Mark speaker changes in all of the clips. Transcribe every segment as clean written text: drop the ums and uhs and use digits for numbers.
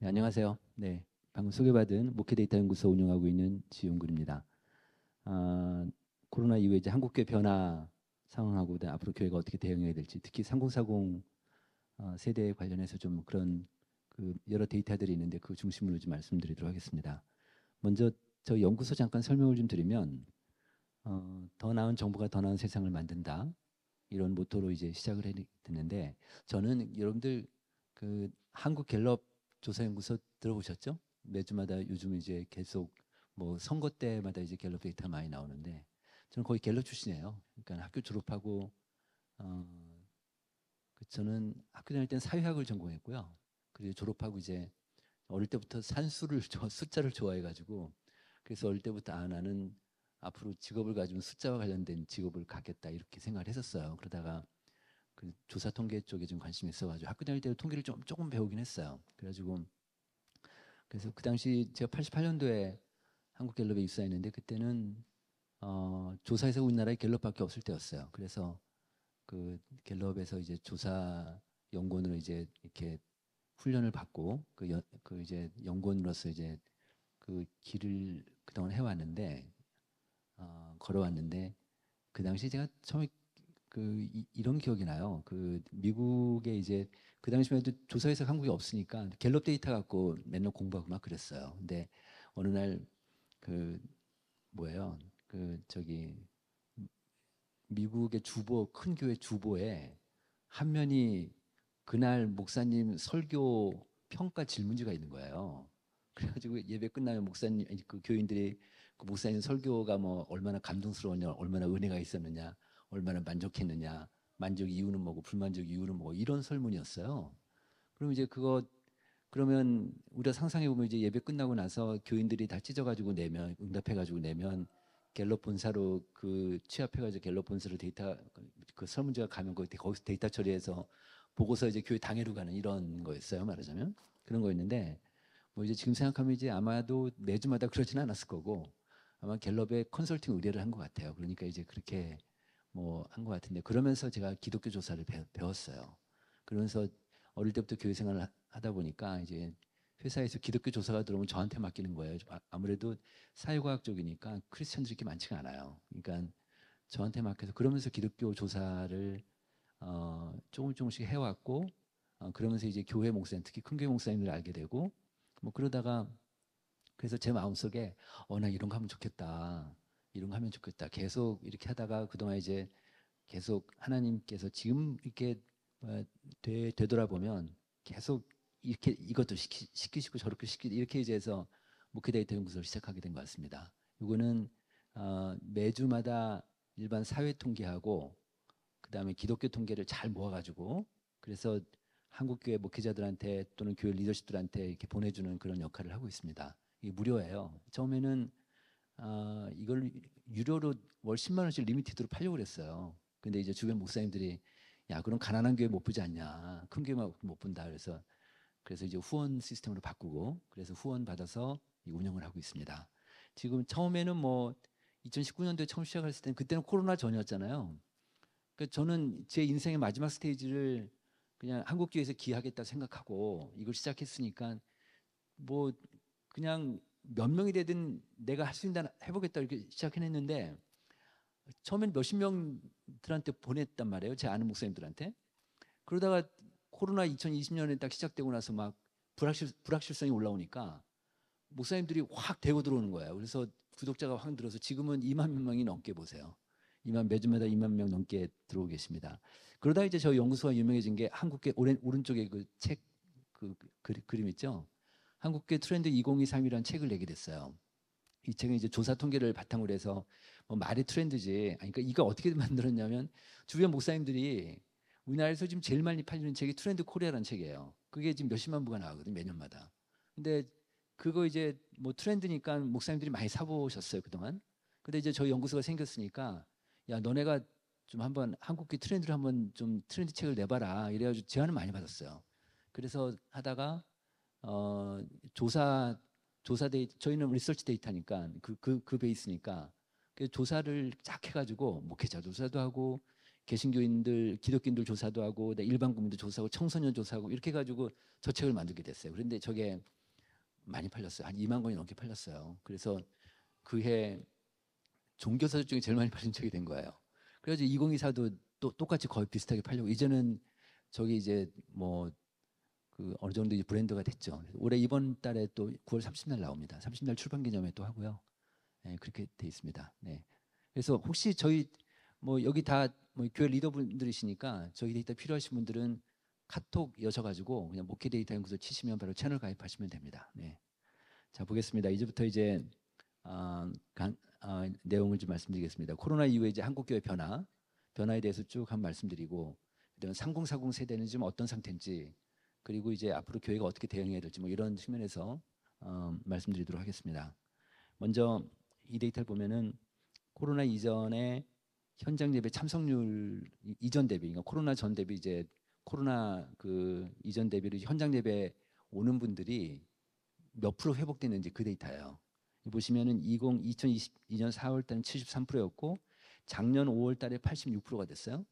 Speaker 1: 네, 안녕하세요. 네, 방금 소개받은 목회데이터 연구소 운영하고 있는 지용근입니다. 아, 코로나 이후에 이제 한국교회 변화 상황하고 앞으로 교회가 어떻게 대응해야 될지, 특히 3040 세대에 관련해서 좀 그런 그 여러 데이터들이 있는데 그 중심으로 좀 말씀드리도록 하겠습니다. 먼저 저 연구소 잠깐 설명을 좀 드리면 더 나은 정부가 더 나은 세상을 만든다 이런 모토로 이제 시작을 했는데 저는 여러분들 그 한국 갤럽 조사연구소 들어보셨죠? 매주마다 요즘 이제 계속 뭐 선거 때마다 이제 갤럽 데이터 많이 나오는데 저는 거의 갤럽 출신이에요. 그러니까 학교 졸업하고 어, 저는 학교 다닐 때는 사회학을 전공했고요. 그리고 졸업하고 이제 어릴 때부터 산수를 숫자를 좋아해가지고 그래서 어릴 때부터 나는 앞으로 직업을 가지면 숫자와 관련된 직업을 갖겠다 이렇게 생각을 했었어요. 그러다가 그 조사 통계 쪽에 좀 관심이 있어가지고 학교 다닐 때 통계를 좀 조금 배우긴 했어요. 그래가지고 그래서 그 당시 제가 88년도에 한국 갤럽에 입사했는데 그때는 조사에서 우리나라에 갤럽밖에 없을 때였어요. 그래서 그 갤럽에서 이제 조사 연구원으로 이제 이렇게 훈련을 받고 그 이제 연구원으로서 이제 그 길을 그동안 해왔는데 걸어왔는데 그 당시 제가 처음에 이런 기억이 나요. 그 미국에 이제 그 당시만 해도 조사에서 한국이 없으니까 갤럽 데이터 갖고 맨날 공부하고 막 그랬어요. 근데 어느 날 그 뭐예요? 그 저기 미국의 주보 큰 교회 주보에 한 면이 그날 목사님 설교 평가 질문지가 있는 거예요. 그래가지고 예배 끝나면 목사님 아니, 그 교인들이 그 목사님 설교가 뭐 얼마나 감동스러웠냐, 얼마나 은혜가 있었느냐, 얼마나 만족했느냐, 만족 이유는 뭐고 불만족 이유는 뭐고 이런 설문이었어요. 그럼 이제 그거 그러면 우리가 상상해 보면 이제 예배 끝나고 나서 교인들이 다 찢어가지고 내면 응답해가지고 내면 갤럽 본사로 그 취합해가지고 갤럽 본사로 데이터 그 설문지가 가면 거기서 데이터 처리해서 보고서 이제 교회 당회로 가는 이런 거였어요 말하자면 그런 거였는데 뭐 이제 지금 생각하면 이제 아마도 매주마다 그러지는 않았을 거고 아마 갤럽에 컨설팅 의뢰를 한 것 같아요. 그러니까 이제 그렇게 뭐 한 것 같은데 그러면서 제가 기독교 조사를 배웠어요. 그러면서 어릴 때부터 교회 생활을 하다 보니까 이제 회사에서 기독교 조사가 들어오면 저한테 맡기는 거예요. 아무래도 사회과학 쪽이니까 크리스천들이 이렇게 많지가 않아요. 그러니까 저한테 맡겨서 그러면서 기독교 조사를 조금씩 해왔고 그러면서 이제 교회 목사님 특히 큰 교회 목사님을 알게 되고 뭐 그러다가 그래서 제 마음속에 나 이런 거 하면 좋겠다. 이런 거 하면 좋겠다. 계속 이렇게 하다가 그동안 이제 계속 하나님께서 지금 이렇게 되돌아보면 계속 이렇게 이것도 시키시고 저렇게 시키고 이렇게 이제 해서 목회데이터 연구소를 시작하게 된 것 같습니다. 이거는 매주마다 일반 사회 통계하고 그다음에 기독교 통계를 잘 모아가지고 그래서 한국교회 목회자들한테 또는 교회 리더십들한테 이렇게 보내주는 그런 역할을 하고 있습니다. 이게 무료예요. 처음에는 이걸 유료로 월 10만 원씩 리미티드로 팔려고 그랬어요. 근데 이제 주변 목사님들이 야 그럼 가난한 교회 못 보지 않냐 큰 교회만 못 본다 그래서 이제 후원 시스템으로 바꾸고 그래서 후원 받아서 운영을 하고 있습니다. 지금 처음에는 뭐 2019년도에 처음 시작했을 때는 그때는 코로나 전이었잖아요. 그러니까 저는 제 인생의 마지막 스테이지를 그냥 한국교회에서 기하겠다 생각하고 이걸 시작했으니까 뭐 그냥 몇 명이 되든 내가 할 수 있는 한 해보겠다 이렇게 시작했는데 처음엔 몇십 명들한테 보냈단 말이에요. 제 아는 목사님들한테. 그러다가 코로나 2020년에 딱 시작되고 나서 막 불확실성이 올라오니까 목사님들이 확 대고 들어오는 거예요. 그래서 구독자가 확 늘어서 지금은 2만 명이 넘게 보세요. 매주마다 2만 명 넘게 들어오고 계십니다. 그러다 이제 저 연구소가 유명해진 게 한국계 오른쪽에 그 책 그림 있죠? 한국계 트렌드 2023이라는 책을 내게 됐어요. 이 책은 이제 조사 통계를 바탕으로 해서 뭐 말이 트렌드지. 그러니까 이거 어떻게 만들었냐면 주변 목사님들이 우리나라에서 지금 제일 많이 팔리는 책이 트렌드 코리아라는 책이에요. 그게 지금 몇십만 부가 나오거든요, 매년마다. 근데 그거 이제 뭐 트렌드니까 목사님들이 많이 사보셨어요, 그동안. 근데 이제 저희 연구소가 생겼으니까 야, 너네가 좀 한번 한국계 트렌드를 한번 좀 트렌드 책을 내봐라. 이래가지고 제안을 많이 받았어요. 그래서 하다가 어, 조사 저희는 리서치 데이터니까 그 베이스니까 그 조사를 쫙 해가지고 목회자 조사도 하고 개신교인들, 기독교인들 조사도 하고, 일반 국민도 조사하고, 청소년 조사하고 이렇게 해가지고 저 책을 만들게 됐어요. 그런데 저게 많이 팔렸어요. 한 2만 권이 넘게 팔렸어요. 그래서 그해 종교서적 중에 제일 많이 팔린 책이 된 거예요. 그래서 2024도 또 똑같이 거의 비슷하게 팔려고 이제는 저기 이제 뭐 그 어느 정도 이제 브랜드가 됐죠. 올해 이번 달에 또 9월 30일 나옵니다. 30일 출판 기념회 또 하고요. 네, 그렇게 돼 있습니다. 네. 그래서 혹시 저희 뭐 여기 다 뭐 교회 리더분들이시니까 저희 데이터 필요하신 분들은 카톡 여셔가지고 그냥 목회 데이터 연구소 치시면 바로 채널 가입하시면 됩니다. 네. 자 보겠습니다. 이제부터 이제 내용을 좀 말씀드리겠습니다. 코로나 이후에 이제 한국교회 변화에 대해서 쭉 한번 말씀드리고, 그다음 3040 세대는 지금 어떤 상태인지, 그리고 이제 앞으로 교회가 어떻게 대응해야 될지 뭐 이런 측면에서 말씀드리도록 하겠습니다. 먼저 이 데이터를 보면은 코로나 이전에 현장 예배 참석률 이전 대비, 그러니까 코로나 전 대비 이제 코로나 그 이전 대비로 현장 예배 오는 분들이 몇 프로 회복됐는지 그 데이터예요. 보시면은 2022년 4월 달은 73%였고 작년 5월 달에 86%가 됐어요.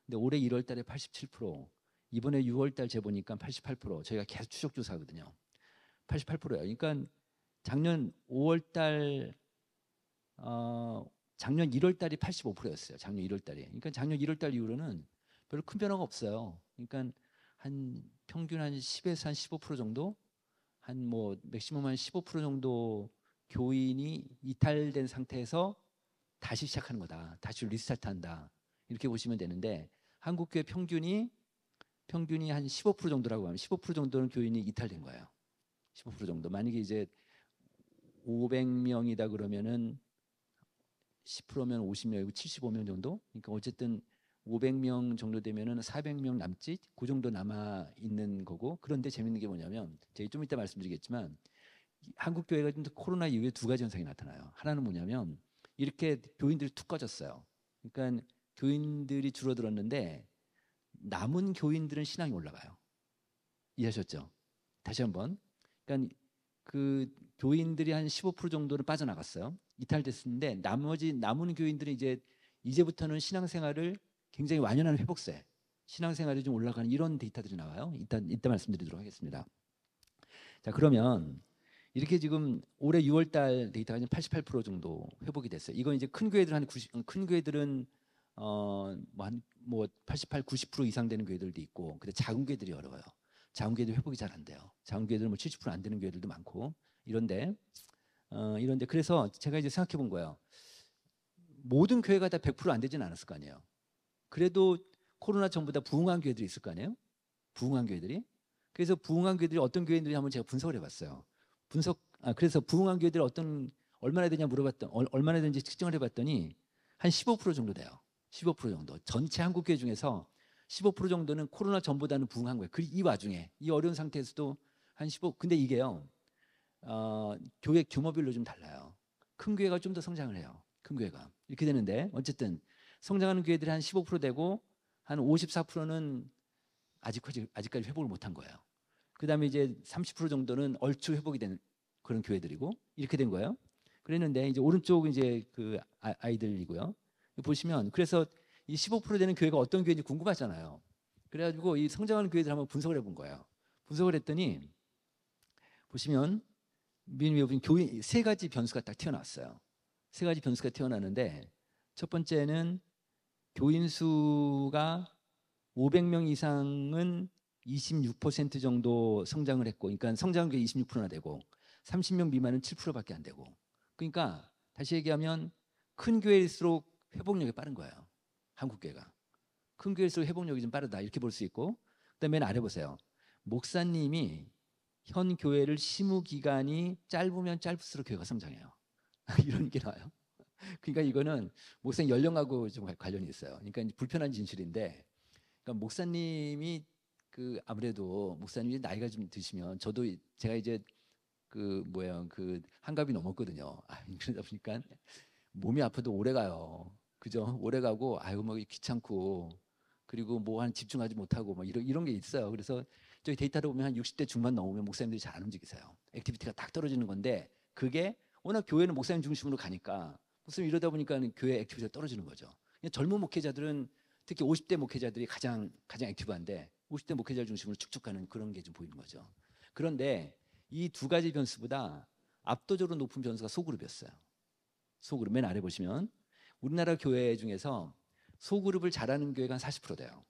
Speaker 1: 근데 올해 1월 달에 87%, 이번에 6월 달 재보니까 88%. 저희가 계속 추적 조사하거든요. 88%예요. 그러니까 작년 5월 달 작년 1월 달이 85%였어요. 작년 1월 달이. 그러니까 작년 1월 달 이후로는 별로 큰 변화가 없어요. 그러니까 한 평균 한 10에서 한 15% 정도, 한 뭐 맥시멈 한 15% 정도 교인이 이탈된 상태에서 다시 시작하는 거다. 다시 리스타트한다. 이렇게 보시면 되는데 한국교회 평균이 한 15% 정도라고 하면 15% 정도는 교인이 이탈된 거예요. 15% 정도. 만약에 이제 500명이다 그러면은 10%면 50명이고 75명 정도. 그러니까 어쨌든 500명 정도 되면은 400명 남짓 그 정도 남아 있는 거고. 그런데 재밌는 게 뭐냐면 제가 좀 이따 말씀드리겠지만 한국 교회가 코로나 이후에 두 가지 현상이 나타나요. 하나는 뭐냐면 이렇게 교인들이 툭 꺼졌어요. 그러니까 교인들이 줄어들었는데 남은 교인들은 신앙이 올라가요. 이해하셨죠? 다시 한번. 그러니까 그 교인들이 한 15% 정도는 빠져나갔어요. 이탈됐는데 나머지 남은 교인들이 이제부터는 신앙생활을 굉장히 완연한 회복세, 신앙생활이 좀 올라가는 이런 데이터들이 나와요. 이따 말씀드리도록 하겠습니다. 자 그러면 이렇게 지금 올해 6월 달 데이터가 88% 정도 회복이 됐어요. 이건 이제 큰 교회들 큰 교회들은 뭐 88, 90% 이상 되는 교회들도 있고, 근데 작은 교회들이 어려워요. 작은 교회들 회복이 잘 안 돼요. 작은 교회들은 뭐 70%안 되는 교회들도 많고 이런데 그래서 제가 이제 생각해 본 거예요. 모든 교회가 다 100%안 되진 않았을 거 아니에요. 그래도 코로나 전보다 부흥한 교회들이 있을 거 아니에요. 부흥한 교회들이. 그래서 부흥한 교회들이 어떤 교회들이 한번 제가 분석을 해봤어요. 그래서 부흥한 교회들이 얼마나 되냐 얼마나 되는지 측정을 해봤더니 한 15% 정도 돼요. 15% 정도. 전체 한국 교회 중에서 15% 정도는 코로나 전보다는 부흥한 거예요. 이 와중에 이 어려운 상태에서도 한 15. 근데 이게요. 교회 규모별로 좀 달라요. 큰 교회가 좀 더 성장을 해요. 큰 교회가. 이렇게 되는데 어쨌든 성장하는 교회들이 한 15% 되고 한 54%는 아직까지 회복을 못한 거예요. 그다음에 이제 30% 정도는 얼추 회복이 된 그런 교회들이고 이렇게 된 거예요. 그랬는데 이제 오른쪽은 이제 그 아이들이고요. 보시면 그래서 이 15% 되는 교회가 어떤 교회인지 궁금하잖아요. 그래가지고 이 성장하는 교회들 한번 분석을 해본 거예요. 분석을 했더니 보시면 교인 세 가지 변수가 딱 튀어나왔어요. 세 가지 변수가 튀어나왔는데 첫 번째는 교인 수가 500명 이상은 26% 정도 성장을 했고, 그러니까 성장률이 26%나 되고 30명 미만은 7%밖에 안 되고. 그러니까 다시 얘기하면 큰 교회일수록 회복력이 빠른 거예요. 한국 교회가. 큰 교회일수록 회복력이 좀 빠르다 이렇게 볼 수 있고, 그다음에 맨 아래 보세요. 목사님이 현 교회를 심우 기간이 짧으면 짧을수록 교회가 성장해요. 이런 게 나와요. 그러니까 이거는 목사님 연령하고 좀 관련이 있어요. 그러니까 불편한 진실인데, 그러니까 목사님이 아무래도 목사님이 나이가 좀 드시면 제가 이제 한갑이 넘었거든요. 그러다 보니까 몸이 아파도 오래 가요. 그죠? 오래 가고 뭐 귀찮고, 그리고 뭐 한 집중하지 못하고 뭐 이런 게 있어요. 그래서 저희 데이터를 보면 한 60대 중반 넘으면 목사님들이 잘 안 움직이세요. 액티비티가 딱 떨어지는 건데, 그게 워낙 교회는 목사님 중심으로 가니까 목사님 이러다 보니까 교회 액티비티가 떨어지는 거죠. 젊은 목회자들은 특히 50대 목회자들이 가장 액티브한데 50대 목회자 중심으로 쭉쭉 가는 그런 게 좀 보이는 거죠. 그런데 이 두 가지 변수보다 압도적으로 높은 변수가 소그룹이었어요. 소그룹 맨 아래 보시면 우리나라 교회 중에서 소그룹을 잘하는 교회가 한 40% 돼요.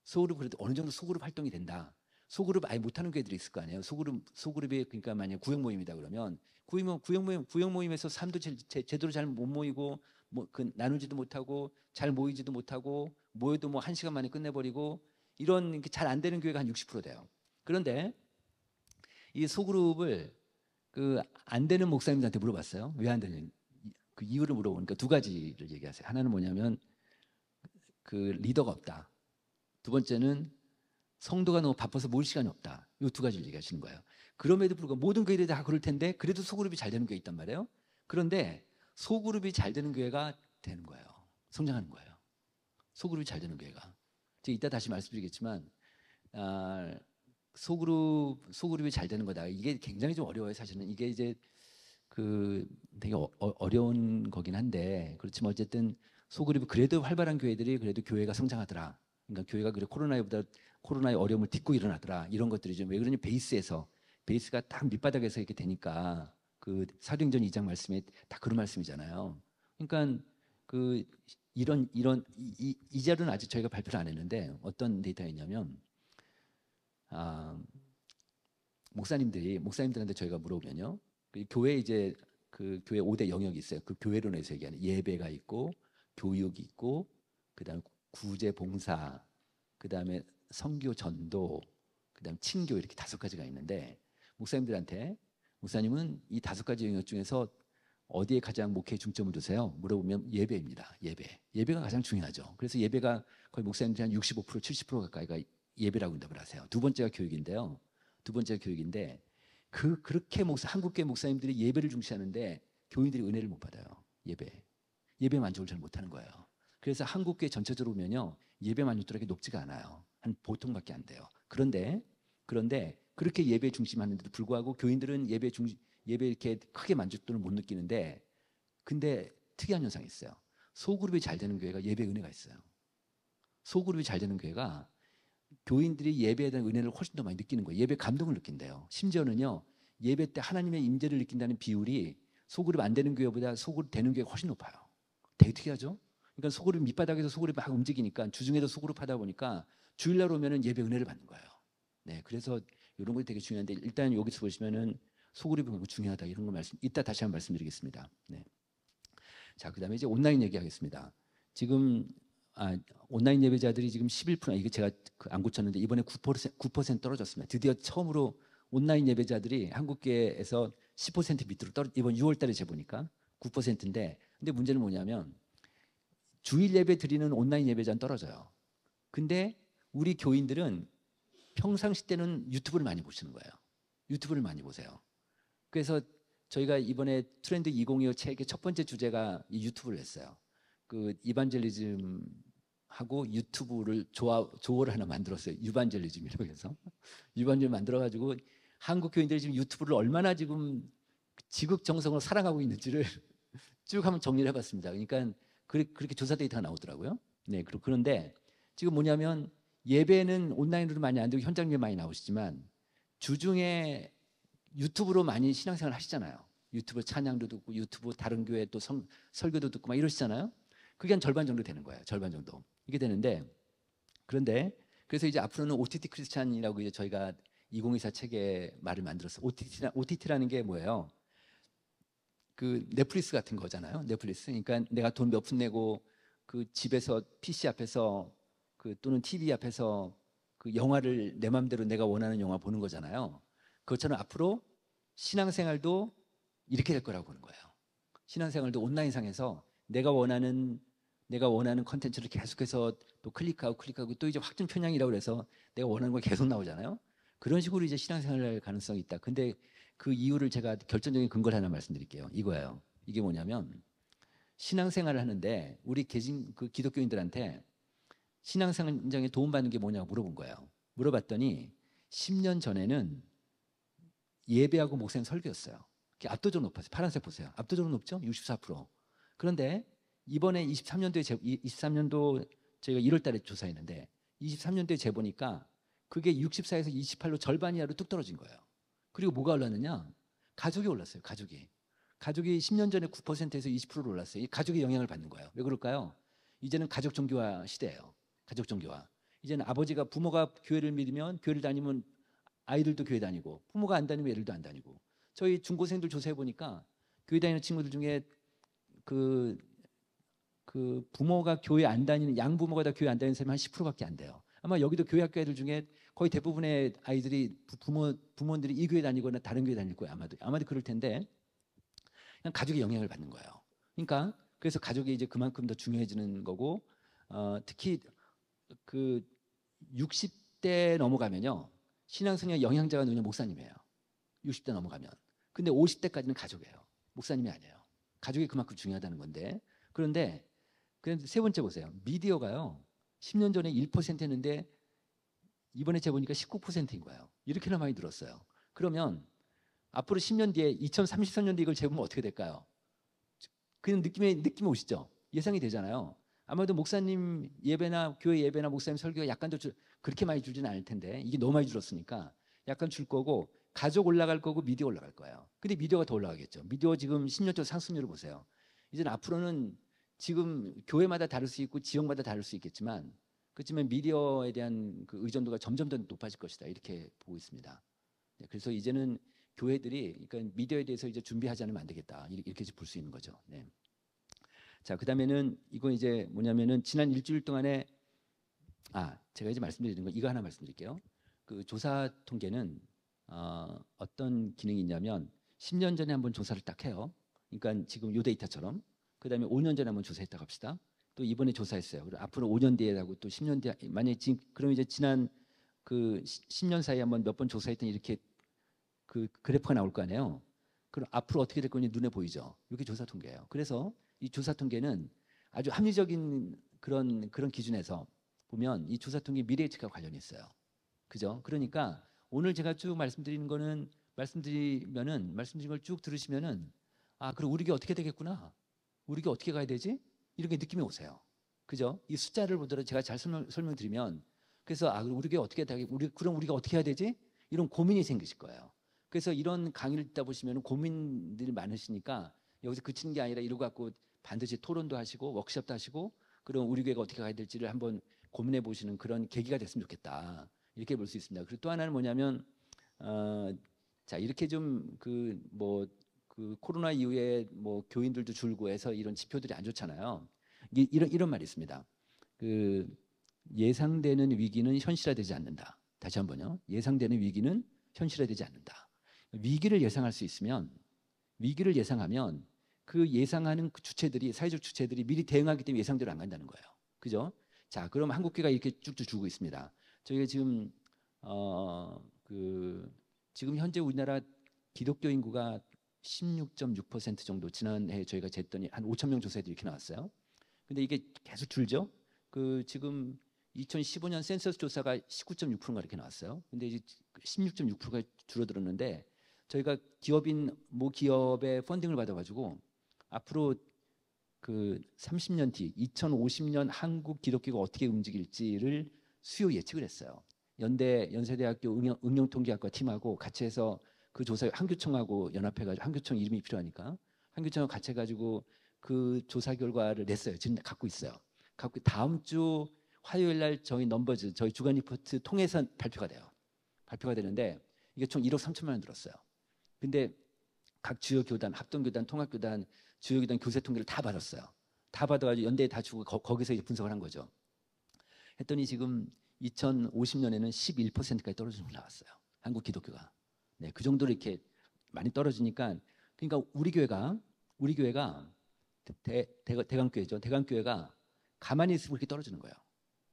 Speaker 1: 소그룹 그래도 어느 정도 소그룹 활동이 된다. 소그룹 아예 못하는 교회들이 있을 거 아니에요. 소그룹이 그러니까 만약 구역 모임이다 그러면 구역 모임에서 사람도 제대로 잘 못 모이고 그 나누지도 못하고 잘 모이지도 못하고 모여도 뭐 1시간 만에 끝내버리고 이런 잘 안 되는 교회가 한 60% 돼요. 그런데 이 소그룹을 그 안 되는 목사님들한테 물어봤어요. 왜 안 되는 그 이유를 물어보니까 두 가지를 얘기하세요. 하나는 뭐냐면 그 리더가 없다. 두 번째는 성도가 너무 바빠서 모일 시간이 없다. 이 두 가지를 얘기하시는 거예요. 그럼에도 불구하고 모든 교회들이 다 그럴 텐데 그래도 소그룹이 잘 되는 교회 있단 말이에요. 그런데 소그룹이 잘 되는 교회가 되는 거예요. 성장하는 거예요. 소그룹이 잘 되는 교회가. 제가 이따 다시 말씀드리겠지만 소그룹이 잘 되는 거다. 이게 굉장히 좀 어려워요. 사실은 이게 이제 그 되게 어려운 거긴 한데 그렇지만 어쨌든 소그룹이 그래도 활발한 교회들이 그래도 교회가 성장하더라. 그러니까 교회가 그래 코로나의 어려움을 딛고 일어나더라. 이런 것들이 좀 왜 그러냐면 베이스가 딱 밑바닥에서 이렇게 되니까 그 사도행전 2장 말씀에 다 그런 말씀이잖아요. 그러니까 그 이 자료는 아직 저희가 발표를 안 했는데 어떤 데이터가 있냐면 목사님들한테 저희가 물어보면요. 그 교회 이제 그 교회 5대 영역이 있어요. 그 교회론에서 얘기하는 예배가 있고 교육이 있고 그다음에 구제 봉사 그다음에 선교 전도 그다음에 친교 이렇게 5가지가 있는데 목사님은 이 5가지 영역 중에서 어디에 가장 목회에 중점을 두세요? 물어보면 예배입니다. 예배가 가장 중요하죠. 그래서 예배가 거의 목사님들이 한 65% 70% 가까이가 예배라고 응답을 하세요. 두 번째가 교육인데 그렇게 한국교회 목사님들이 예배를 중시하는데 교인들이 은혜를 못 받아요. 예배 만족을 잘 못하는 거예요. 그래서 한국교회 전체적으로 보면요 예배 만족도가 높지가 않아요. 한 보통밖에 안 돼요. 그런데 그렇게 예배 중심하는데도 불구하고 교인들은 예배 이렇게 크게 만족도를 못 느끼는데 근데 특이한 현상이 있어요. 소그룹이 잘 되는 교회가 예배 은혜가 있어요. 소그룹이 잘 되는 교회가 교인들이 예배에 대한 은혜를 훨씬 더 많이 느끼는 거예요. 예배 감동을 느낀대요. 심지어는요 예배 때 하나님의 임재를 느낀다는 비율이 소그룹 안 되는 교회보다 소그룹 되는 교회가 훨씬 높아요. 되게 특이하죠? 그러니까 소그룹 밑바닥에서 소그룹이 막 움직이니까 주중에도 소그룹 하다 보니까 주일날 오면은 예배 은혜를 받는 거예요. 네, 그래서 이런 것이 되게 중요한데 일단 여기서 보시면은 소그룹이 너무 중요하다 이런 거 이따 다시 한번 말씀드리겠습니다. 네. 자, 그다음에 이제 온라인 얘기하겠습니다. 지금 온라인 예배자들이 지금 11% 이게 제가 안 고쳤는데 이번에 9% 떨어졌습니다. 드디어 처음으로 온라인 예배자들이 한국계에서 10% 밑으로 이번 6월달에 재보니까 9%인데 근데 문제는 뭐냐면 주일 예배 드리는 온라인 예배자는 떨어져요. 근데 우리 교인들은 평상시 때는 유튜브를 많이 보시는 거예요. 유튜브를 많이 보세요. 그래서 저희가 이번에 트렌드 2025 책의 첫 번째 주제가 이 유튜브를 했어요. 그 이반젤리즘하고 유튜브를 조어를 하나 만들었어요. 유반젤리즘이라고 해서 유반젤리즘 만들어가지고 한국 교인들이 지금 유튜브를 얼마나 지금 지극정성으로 사랑하고 있는지를 쭉 한번 정리를 해봤습니다. 그러니까 그렇게 조사 데이터가 나오더라고요. 네, 그런데 지금 뭐냐면 예배는 온라인으로 많이 안 되고 현장 예배 많이 나오시지만 주중에 유튜브로 많이 신앙생활 하시잖아요. 유튜브 찬양도 듣고 유튜브 다른 교회 또 설교도 듣고 막 이러시잖아요. 그게 한 절반 정도 되는 거예요. 절반 정도. 이게 되는데 그런데 그래서 이제 앞으로는 OTT 크리스찬이라고 이제 저희가 2024 책에 말을 만들었어요. OTT라는 게 뭐예요? 그 넷플릭스 같은 거잖아요. 넷플릭스. 그러니까 내가 돈 몇 푼 내고 그 집에서 PC 앞에서 그 또는 TV 앞에서 그 영화를 내 마음대로 내가 원하는 영화 보는 거잖아요. 그것처럼 앞으로 신앙생활도 이렇게 될 거라고 보는 거예요. 신앙생활도 온라인상에서 내가 원하는 컨텐츠를 계속해서 또 클릭하고 또 이제 확증 편향이라고 해서 내가 원하는 거 계속 나오잖아요. 그런 식으로 이제 신앙생활을 할 가능성이 있다. 근데 그 이유를 제가 결정적인 근거를 하나 말씀드릴게요. 이거예요. 이게 뭐냐면 신앙생활을 하는데 우리 그 기독교인들한테 신앙생활에 도움받는 게 뭐냐고 물어본 거예요. 물어봤더니 10년 전에는 예배하고 목사님 설교였어요. 압도적으로 높았어요. 파란색 보세요. 압도적으로 높죠? 64%. 그런데 이번에 23년도 저희가 1월 달에 조사했는데 23년도에 재보니까 그게 64에서 28로 절반 이하로 뚝 떨어진 거예요. 그리고 뭐가 올랐느냐? 가족이 올랐어요. 가족이 10년 전에 9%에서 20%로 올랐어요. 이 가족의 영향을 받는 거예요. 왜 그럴까요? 이제는 가족 종교화 시대예요. 가족 종교화. 이제는 아버지가 부모가 교회를 믿으면 교회를 다니면 아이들도 교회 다니고 부모가 안 다니면 애들도 안 다니고. 저희 중고생들 조사해 보니까 교회 다니는 친구들 중에 그 부모가 교회 안 다니는 양부모가 다 교회 안 다니는 사람이 한 10%밖에 안 돼요. 아마 여기도 교회 학교 애들 중에 거의 대부분의 아이들이 부모들이 이 교회 다니거나 다른 교회 다닐 거예요. 아마도 그럴 텐데 그냥 가족의 영향을 받는 거예요. 그러니까 그래서 가족이 이제 그만큼 더 중요해지는 거고 특히 그 60대 넘어가면요 신앙성향 영향자가 누구냐 목사님이에요. 60대 넘어가면. 근데 50대까지는 가족이에요. 목사님이 아니에요. 가족이 그만큼 중요하다는 건데 그런데 세 번째 보세요. 미디어가요 10년 전에 1%였는데 이번에 재보니까 19%인 거예요. 이렇게나 많이 늘었어요. 그러면 앞으로 10년 뒤에 2033년 뒤에 이걸 재보면 어떻게 될까요? 그냥 느낌이 오시죠? 예상이 되잖아요. 아마도 목사님 예배나 교회 예배나 목사님 설교가 약간 더 그렇게 많이 줄지는 않을 텐데 이게 너무 많이 줄었으니까 약간 줄 거고 가족 올라갈 거고 미디어 올라갈 거예요. 근데 미디어가 더 올라가겠죠. 미디어 지금 10년 전 상승률을 보세요. 이제는 앞으로는 지금 교회마다 다를 수 있고 지역마다 다를 수 있겠지만 그렇지만 미디어에 대한 그 의존도가 점점 더 높아질 것이다 이렇게 보고 있습니다. 네, 그래서 이제는 교회들이 그러니까 미디어에 대해서 이제 준비하지 않으면 안 되겠다 이렇게 볼 수 있는 거죠. 네. 자 그다음에는 이건 이제 뭐냐면은 지난 일주일 동안에 제가 이제 말씀드리는 거 이거 하나 말씀드릴게요. 그 조사 통계는 어떤 기능이 있냐면 10년 전에 한번 조사를 딱 해요. 그러니까 지금 요 데이터처럼 그다음에 5년 전에 한번 조사했다고 합시다. 또 이번에 조사했어요. 그리고 앞으로 5년 뒤에 하고 또 10년 뒤에 만약에 지금 그럼 이제 지난 그 10년 사이에 한번 몇 번 조사했더니 이렇게 그 그래프가 나올 거 아니에요. 그럼 앞으로 어떻게 될 건지 눈에 보이죠. 이렇게 조사 통계예요. 그래서 이 조사 통계는 아주 합리적인 그런 기준에서 보면 이 조사 통계 미래 예측과 관련이 있어요. 그죠? 그러니까 오늘 제가 쭉 말씀드린 걸 쭉 들으시면은 그럼 우리 게 어떻게 되겠구나. 우리 게 어떻게 가야 되지? 이렇게 느낌이 오세요. 그죠? 이 숫자를 보더라도 제가 잘 설명드리면 그래서 우리 게 어떻게 그럼 우리가 어떻게 해야 되지? 이런 고민이 생기실 거예요. 그래서 이런 강의를 듣다 보시면 고민들이 많으시니까 여기서 그치는 게 아니라 이러고 갖고 반드시 토론도 하시고 워크숍도 하시고 그럼 우리 교회가 어떻게 가야 될지를 한번 고민해 보시는 그런 계기가 됐으면 좋겠다. 이렇게 볼 수 있습니다. 그리고 또 하나는 뭐냐면 자 이렇게 좀 그 코로나 이후에 뭐 교인들도 줄고 해서 이런 지표들이 안 좋잖아요. 이런 말이 있습니다. 그 예상되는 위기는 현실화되지 않는다. 다시 한번요. 예상되는 위기는 현실화되지 않는다. 위기를 예상할 수 있으면 위기를 예상하면 그 예상하는 그 사회적 주체들이 미리 대응하기 때문에 예상대로 안 간다는 거예요. 그죠? 자, 그럼 한국교회가 이렇게 쭉쭉 주고 있습니다. 저희가 지금 지금 현재 우리나라 기독교 인구가 16.6% 정도 지난해 저희가 쟀더니 한 5천 명 조사해도 이렇게 나왔어요. 근데 이게 계속 줄죠. 그 지금 2015년 센서스 조사가 19.6%가 이렇게 나왔어요. 근데 이제 16.6%가 줄어들었는데 저희가 모 기업의 펀딩을 받아가지고 앞으로 그 30년 뒤 2050년 한국 기독교가 어떻게 움직일지를 수요 예측을 했어요. 연세대학교 응용통계학과 팀하고 같이 해서 그 조사 한교총하고 연합해가지고 한교총 이름이 필요하니까 한교총하고 같이 해가지고 그 조사 결과를 냈어요. 지금 갖고 있어요. 다음 주 화요일 날 저희 넘버즈 저희 주간 리포트 통해서 발표가 되는데 이게 총 1억 3천만 원 들었어요. 근데 각 주요 교단, 합동교단, 통합교단, 주요 교단 교세 통계를 다 받았어요. 다 받아가지고 연대에 다 주고 거기서 이제 분석을 한 거죠. 했더니 지금 2050년에는 11%까지 떨어지는 걸 나왔어요. 한국 기독교가. 네, 그 정도로 이렇게 많이 떨어지니까 그러니까 우리 교회가 대강교회죠. 대강교회가 가만히 있으면 그렇게 떨어지는 거예요.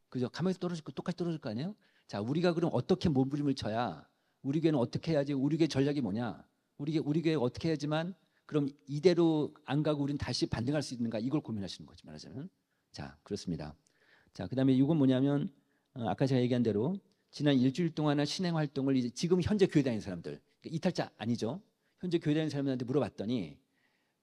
Speaker 1: 그죠? 가만히 있으면 떨어질 거 똑같이 떨어질 거 아니에요? 자, 우리가 그럼 어떻게 몸부림을 쳐야 우리 교회는 어떻게 해야지? 우리 교회 전략이 뭐냐? 우리 교회가 어떻게 해야지만 그럼 이대로 안 가고 우리는 다시 반등할 수 있는가? 이걸 고민하시는 거지 말하자면. 자, 그렇습니다. 자, 그다음에 이건 뭐냐면 아까 제가 얘기한 대로 지난 일주일 동안의 신행 활동을 이제 지금 현재 교회 다니는 사람들, 그러니까 이탈자 아니죠. 현재 교회 다니는 사람들한테 물어봤더니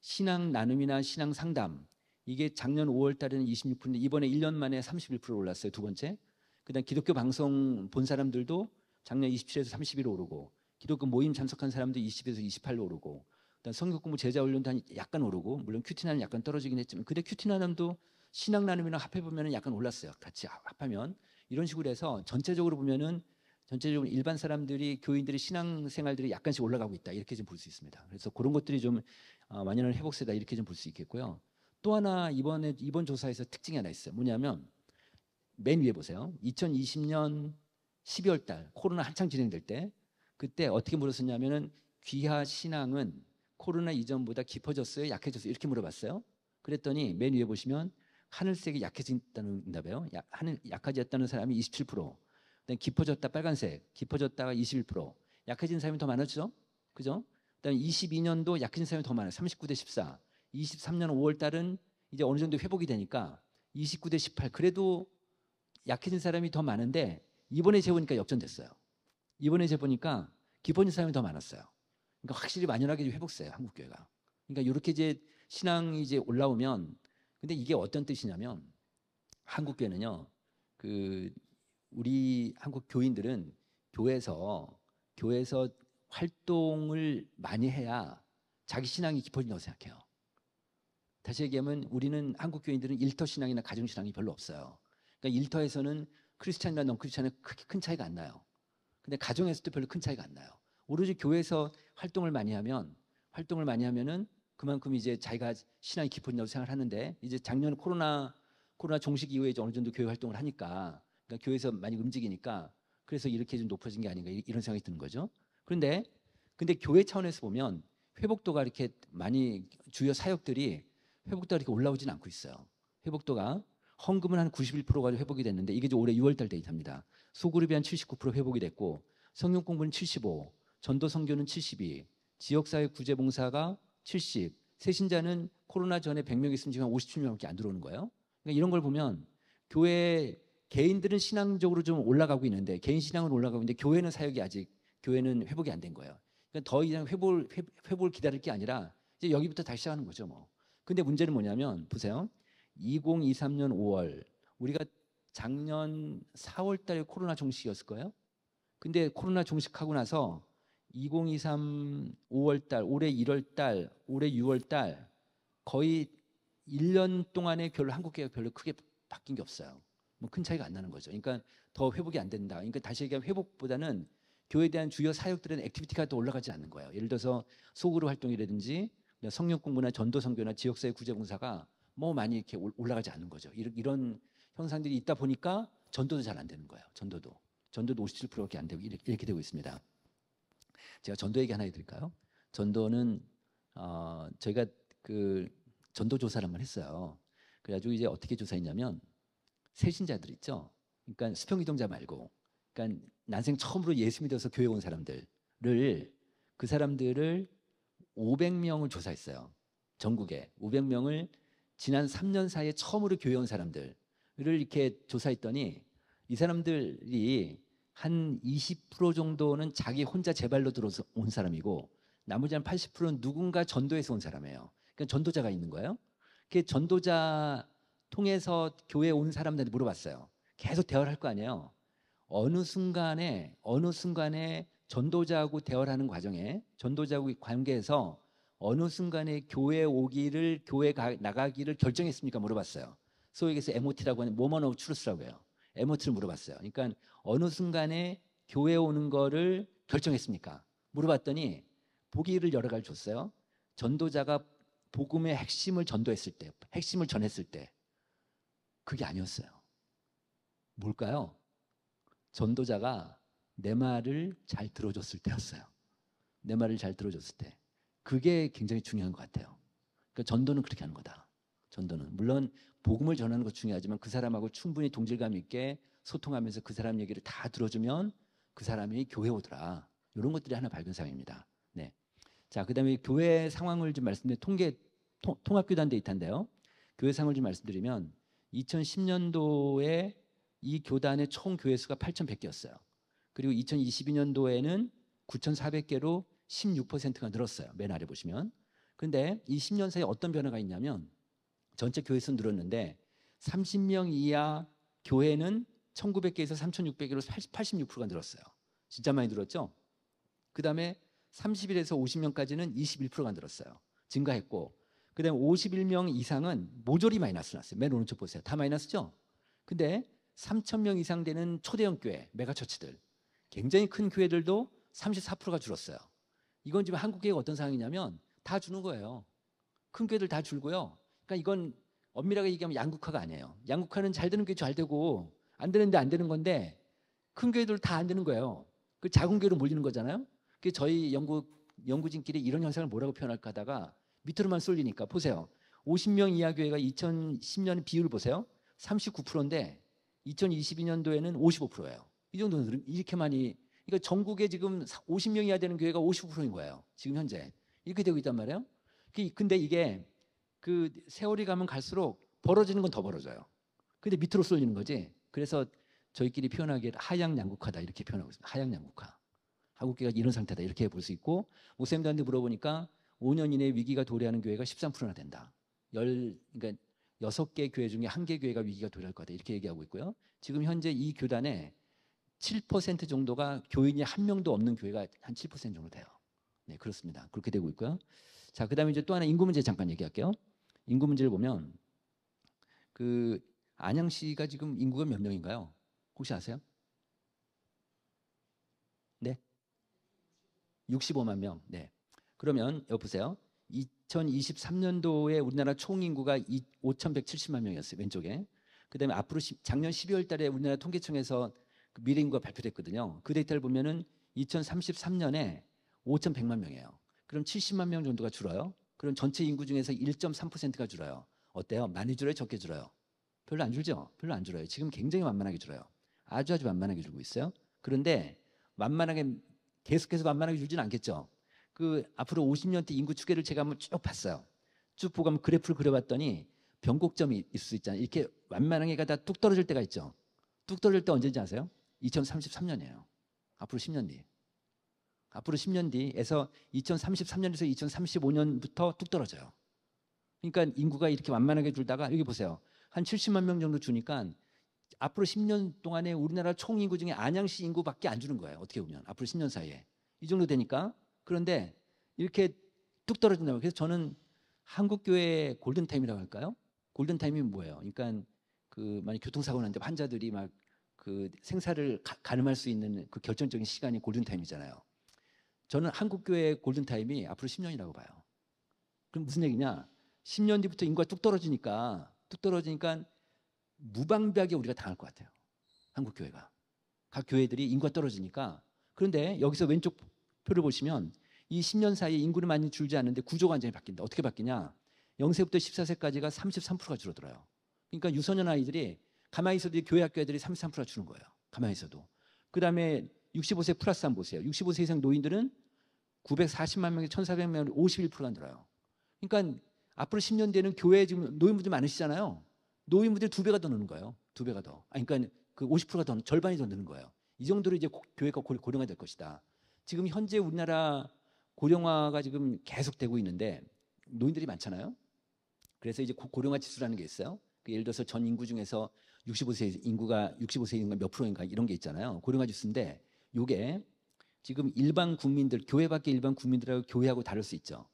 Speaker 1: 신앙 나눔이나 신앙 상담 이게 작년 5월 달에는 26%인데 이번에 1년 만에 31% 올랐어요. 두 번째. 그다음 기독교 방송 본 사람들도 작년 27에서 31로 오르고 기독교 모임 참석한 사람도 20에서 28로 오르고 그다음 성경 공부 제자 훈련도 약간 오르고 물론 큐티나는 약간 떨어지긴 했지만 근데 큐티나는도 신학 나눔이랑 합해 보면은 약간 올랐어요. 같이 합하면 이런 식으로 해서 전체적으로 보면은 전체적으로 일반 사람들이 교인들의 신앙 생활들이 약간씩 올라가고 있다 이렇게 좀 볼 수 있습니다. 그래서 그런 것들이 좀 만연한 회복세다 이렇게 좀 볼 수 있겠고요. 또 하나 이번 조사에서 특징이 하나 있어요. 뭐냐면 맨 위에 보세요. 2020년 12월 달 코로나 한창 진행될 때 그때 어떻게 물었었냐면은 귀하 신앙은 코로나 이전보다 깊어졌어요, 약해졌어요? 이렇게 물어봤어요. 그랬더니 맨 위에 보시면 하늘색이 약해진다는 응답이에요. 약해졌다는 사람이 27%. 그다음 깊어졌다 빨간색, 깊어졌다가 21%. 약해진 사람이 더 많았죠? 그죠? 그다음 22년도 약해진 사람이 더 많아요. 39대 14. 23년 5월 달은 이제 어느 정도 회복이 되니까 29대 18. 그래도 약해진 사람이 더 많은데 이번에 재보니까 역전됐어요. 이번에 재보니까 깊어진 사람이 더 많았어요. 그러니까 확실히 만연하게 회복세요, 한국 교회가. 그러니까 이렇게 이제 신앙이 이제 올라오면 근데 이게 어떤 뜻이냐면 한국 교회는요. 그 우리 한국 교인들은 교회에서 활동을 많이 해야 자기 신앙이 깊어진다고 생각해요. 다시 얘기하면 우리는 한국 교인들은 일터 신앙이나 가정 신앙이 별로 없어요. 그러니까 일터에서는 크리스찬이나 넌 크리스찬은 크게 큰 차이가 안 나요. 근데 가정에서도 별로 큰 차이가 안 나요. 오로지 교회에서 활동을 많이 하면은 그만큼 이제 자기가 신앙이 깊어진다고 생각하는데 이제 작년 코로나 종식 이후에 이제 어느 정도 교회 활동을 하니까 그러니까 교회에서 많이 움직이니까 그래서 이렇게 좀 높아진 게 아닌가 이런 생각이 드는 거죠. 그런데 근데 교회 차원에서 보면 회복도가 이렇게 많이 주요 사역들이 회복도가 이렇게 올라오진 않고 있어요. 회복도가 헌금은 한 91%가 회복이 됐는데 이게 올해 6월 달 데이터입니다. 소그룹이 한 79% 회복이 됐고 성경 공부는 75, 전도 선교는 72, 지역사회 구제봉사가 70, 새신자는 코로나 전에 100명 있으면 지금 57명밖에 안 들어오는 거예요. 그러니까 이런 걸 보면 교회 개인들은 신앙적으로 좀 올라가고 있는데 개인 신앙은 올라가고 있는데 교회는 사역이 아직 교회는 회복이 안 된 거예요. 그러니까 더 이상 회복을 기다릴 게 아니라 이제 여기부터 다시 시작하는 거죠, 뭐. 근데 문제는 뭐냐면 보세요. 2023년 5월 우리가 작년 4월 달에 코로나 종식이었을 거예요. 근데 코로나 종식하고 나서 2023 5월 달, 올해 1월 달, 올해 6월 달 거의 1년 동안에 별로 한국계가 별로 크게 바뀐 게 없어요. 뭐 큰 차이가 안 나는 거죠. 그러니까 더 회복이 안 된다. 그러니까 다시 얘기하면 회복보다는 교회에 대한 주요 사역들은 액티비티가 더 올라가지 않는 거예요. 예를 들어서 소그룹 활동이라든지 성령 공부나 전도 선교나 지역사회 구제봉사가 뭐 많이 이렇게 올라가지 않는 거죠. 이런 현상들이 있다 보니까 전도도 잘 안 되는 거예요. 전도도 57%밖에 안 되고 이렇게 되고 있습니다. 제가 전도 얘기 하나 해드릴까요? 전도는 저희가 그 전도 조사를 한번 했어요. 그래가지고 이제 어떻게 조사했냐면 새신자들 있죠. 그러니까 수평이동자 말고, 그러니까 난생 처음으로 예수 믿어서 교회 온 사람들을 그 사람들을 500명을 조사했어요. 전국에 500명을 지난 3년 사이에 처음으로 교회 온 사람들을 이렇게 조사했더니 이 사람들이 한 20% 정도는 자기 혼자 제발로 들어서 온 사람이고 나머지 한 80%는 누군가 전도해서 온 사람이에요. 그러니까 전도자가 있는 거예요. 그 전도자 통해서 교회에 온 사람들한테 물어봤어요. 계속 대화를 할 거 아니에요. 어느 순간에 전도자하고 대화를 하는 과정에 전도자하고 관계에서 어느 순간에 교회에 오기를 나가기를 결정했습니까? 물어봤어요. 소위 얘기해서 MOT라고 하는 모먼 오브 트루스라고 해요. MOT를 물어봤어요. 그러니까 어느 순간에 교회에 오는 거를 결정했습니까? 물어봤더니 보기를 여러 가지 줬어요. 전도자가 복음의 핵심을 전도했을 때, 핵심을 전했을 때 그게 아니었어요. 뭘까요? 전도자가 내 말을 잘 들어줬을 때였어요. 내 말을 잘 들어줬을 때. 그게 굉장히 중요한 것 같아요. 그러니까 전도는 그렇게 하는 거다. 전도는 물론 복음을 전하는 것 중요하지만 그 사람하고 충분히 동질감 있게 소통하면서 그 사람 얘기를 다 들어주면 그 사람이 교회 오더라. 이런 것들이 하나 발견사항입니다. 네. 자, 그다음에 교회 상황을 좀 말씀드리면 통합교단 데이터인데요. 교회 상황을 좀 말씀드리면 2010년도에 이 교단의 총 교회 수가 8,100개였어요. 그리고 2022년도에는 9,400개로 16%가 늘었어요. 맨 아래 보시면. 근데 이 10년 사이에 어떤 변화가 있냐면 전체 교회 수 늘었는데 30명 이하 교회는 1900개에서 3600개로 86%가 늘었어요. 진짜 많이 늘었죠? 그 다음에 30일에서 50명까지는 21%가 늘었어요. 증가했고, 그 다음에 51명 이상은 모조리 마이너스 났어요. 맨 오른쪽 보세요. 다 마이너스죠? 근데 3,000명 이상 되는 초대형 교회, 메가처치들, 굉장히 큰 교회들도 34%가 줄었어요. 이건 지금 한국 교회가 어떤 상황이냐면 다 주는 거예요. 큰 교회들 다 줄고요. 그러니까 이건 엄밀하게 얘기하면 양극화가 아니에요. 양극화는 잘 되는 교회 잘 되고 안 되는데 안 되는 건데 큰 교회들 다 안 되는 거예요. 그 작은 교회로 몰리는 거잖아요. 그 저희 연구진끼리 이런 현상을 뭐라고 표현할까 하다가 밑으로만 쏠리니까 보세요. 50명 이하 교회가 2010년 비율 보세요. 39%인데 2022년도에는 55%예요. 이 정도는 이렇게 많이, 그러니까 전국에 지금 50명 이하 되는 교회가 55%인 거예요. 지금 현재 이렇게 되고 있단 말이에요. 근데 이게 그 세월이 가면 갈수록 벌어지는 건 더 벌어져요. 근데 밑으로 쏠리는 거지. 그래서 저희끼리 표현하기에 하향 양극화다 이렇게 표현하고 있습니다. 하향 양극화. 한국교회가 이런 상태다 이렇게 볼 수 있고, 목사님들한테 물어보니까 5년 이내에 위기가 도래하는 교회가 13%나 된다. 그러니까 6개 교회 중에 1개 교회가 위기가 도래할 거다 이렇게 얘기하고 있고요. 지금 현재 이 교단에 7% 정도가 교인이 한 명도 없는 교회가 한 7% 정도 돼요. 네, 그렇습니다. 그렇게 되고 있고요. 자, 그다음에 이제 또 하나 인구 문제 잠깐 얘기할게요. 인구 문제를 보면 그 안양시가 지금 인구가 몇 명인가요? 혹시 아세요? 네, 65만 명. 네. 그러면 여기 보세요. 2023년도에 우리나라 총 인구가 5,170만 명이었어요. 왼쪽에. 그다음에 앞으로 작년 12월 달에 우리나라 통계청에서 그 미래 인구가 발표됐거든요. 그 데이터를 보면은 2033년에 5,100만 명이에요. 그럼 70만 명 정도가 줄어요. 그럼 전체 인구 중에서 1.3%가 줄어요. 어때요? 많이 줄어요? 적게 줄어요? 별로 안 줄죠? 별로 안 줄어요. 지금 굉장히 만만하게 줄어요. 아주 만만하게 줄고 있어요. 그런데 만만하게 계속해서 만만하게 줄지는 않겠죠. 그 앞으로 50년 대 인구 추계를 제가 한번 쭉 봤어요. 쭉 보고 한번 그래프를 그려봤더니 변곡점이 있을 수 있잖아요. 이렇게 완만하게 가다 뚝 떨어질 때가 있죠. 뚝 떨어질 때 언제인지 아세요? 2033년이에요. 앞으로 10년 뒤. 앞으로 10년 뒤에서 2033년에서 2035년부터 뚝 떨어져요. 그러니까 인구가 이렇게 완만하게 줄다가 여기 보세요. 한 70만 명 정도 주니까 앞으로 10년 동안에 우리나라 총 인구 중에 안양시 인구밖에 안 주는 거예요. 어떻게 보면 앞으로 10년 사이에 이 정도 되니까. 그런데 이렇게 뚝 떨어진다고. 그래서 저는 한국교회 골든타임이라고 할까요? 골든타임이 뭐예요? 그러니까 그 만약 교통사고 났는데 환자들이 막 그 생사를 가늠할 수 있는 그 결정적인 시간이 골든타임이잖아요. 저는 한국교회 골든타임이 앞으로 10년이라고 봐요. 그럼 무슨 얘기냐? 10년 뒤부터 인구가 뚝 떨어지니까 무방비하게 우리가 당할 것 같아요. 한국교회가. 각 교회들이 인구가 떨어지니까. 그런데 여기서 왼쪽 표를 보시면 이 10년 사이에 인구는 많이 줄지 않는데 구조가 완전히 바뀐다. 어떻게 바뀌냐? 0세부터 14세까지가 33%가 줄어들어요. 그러니까 유소년 아이들이 가만히 있어도 교회 학교 애들이 33%가 주는 거예요. 가만히 있어도. 그 다음에 65세 플러스 한 보세요. 65세 이상 노인들은 940만 명에 1,400명, 51%가 늘어요. 그러니까 앞으로 10년 뒤에는 교회에 지금 노인분들 많으시잖아요. 노인분들이 2배가 더 느는 거예요. 2배가 더. 그러니까 그 50%가 더, 절반이 더 느는 거예요. 이 정도로 이제 교회가 고령화 될 것이다. 지금 현재 우리나라 고령화가 지금 계속되고 있는데 노인들이 많잖아요. 그래서 이제 고령화 지수라는 게 있어요. 예를 들어서 전 인구 중에서 65세 인구가 65세 인구가 몇 프로인가 이런 게 있잖아요. 고령화 지수인데 이게 지금 일반 국민들, 교회 밖의 일반 국민들하고 교회하고 다를 수 있죠.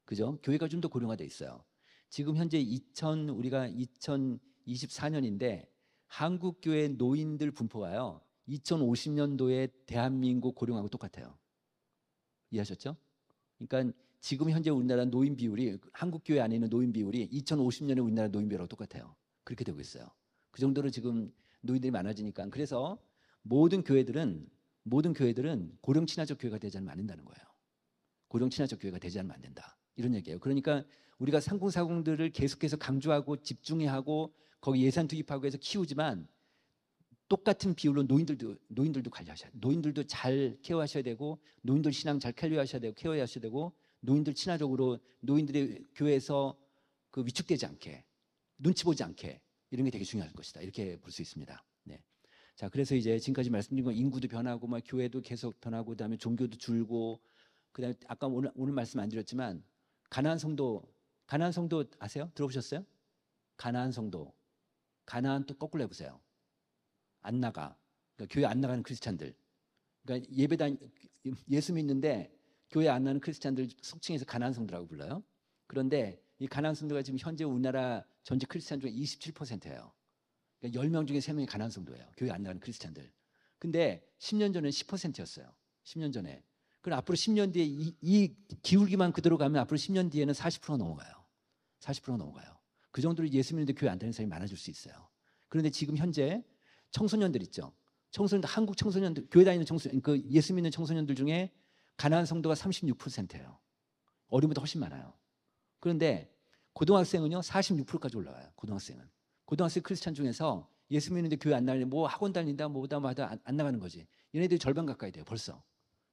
Speaker 1: 그죠? 교회가 좀 더 고령화돼 있어요. 지금 현재 우리가 2024년인데 한국 교회 노인들 분포가요. 2050년도에 대한민국 고령하고 똑같아요. 이해하셨죠? 그러니까 지금 현재 우리나라 노인 비율이 한국 교회 안에 있는 노인 비율이 2050년에 우리나라 노인 비율하고 똑같아요. 그렇게 되고 있어요. 그 정도로 지금 노인들이 많아지니까. 그래서 모든 교회들은 고령 친화적 교회가 되지 않으면 안 된다는 거예요. 고령 친화적 교회가 되지 않으면 안 된다. 이런 얘기예요. 그러니까 우리가 상공사공들을 계속해서 강조하고 집중해 하고 거기 예산 투입하고 해서 키우지만 똑같은 비율로 노인들도 관리하셔야 돼요. 노인들도 잘 케어하셔야 되고 노인들 신앙 잘 관리하셔야 되고 케어하셔야 되고 노인들 친화적으로 노인들의 교회에서 그 위축되지 않게 눈치 보지 않게 이런 게 되게 중요할 것이다. 이렇게 볼 수 있습니다. 네. 자, 그래서 이제 지금까지 말씀드린 건 인구도 변하고 막 교회도 계속 변하고 그다음에 종교도 줄고 그다음에 아까 오늘 말씀 안 드렸지만 가나안 성도 아세요? 들어보셨어요? 가나안 성도, 가나안 또 거꾸로 해보세요. 안 나가. 그러니까 교회 안 나가는 크리스찬들. 그러니까 예수 믿는데 교회 안 나가는 크리스찬들 속칭해서 가나안 성도라고 불러요. 그런데 이 가나안 성도가 지금 현재 우리나라 전체 크리스찬 중에 27%예요. 그러니까 10명 중에 3명이 가나안 성도예요. 교회 안 나가는 크리스찬들. 근데 10년 전에는 10%였어요. 10년 전에. 그럼 앞으로 10년 뒤에 이 기울기만 그대로 가면 앞으로 10년 뒤에는 40%가 넘어가요. 40%가 넘어가요. 그 정도로 예수 믿는데 교회 안 다니는 사람이 많아질 수 있어요. 그런데 지금 현재 청소년들 있죠. 청소년들, 한국 청소년들, 교회 다니는 청소년, 그 예수 믿는 청소년들 중에 가나안 성도가 36%예요. 어린보다 훨씬 많아요. 그런데 고등학생은요 46%까지 올라와요. 고등학생 크리스찬 중에서 예수 믿는데 교회 안 나가는 뭐 학원 다닌다 뭐다 뭐하다 안 나가는 거지. 얘네들이 절반 가까이 돼요. 벌써.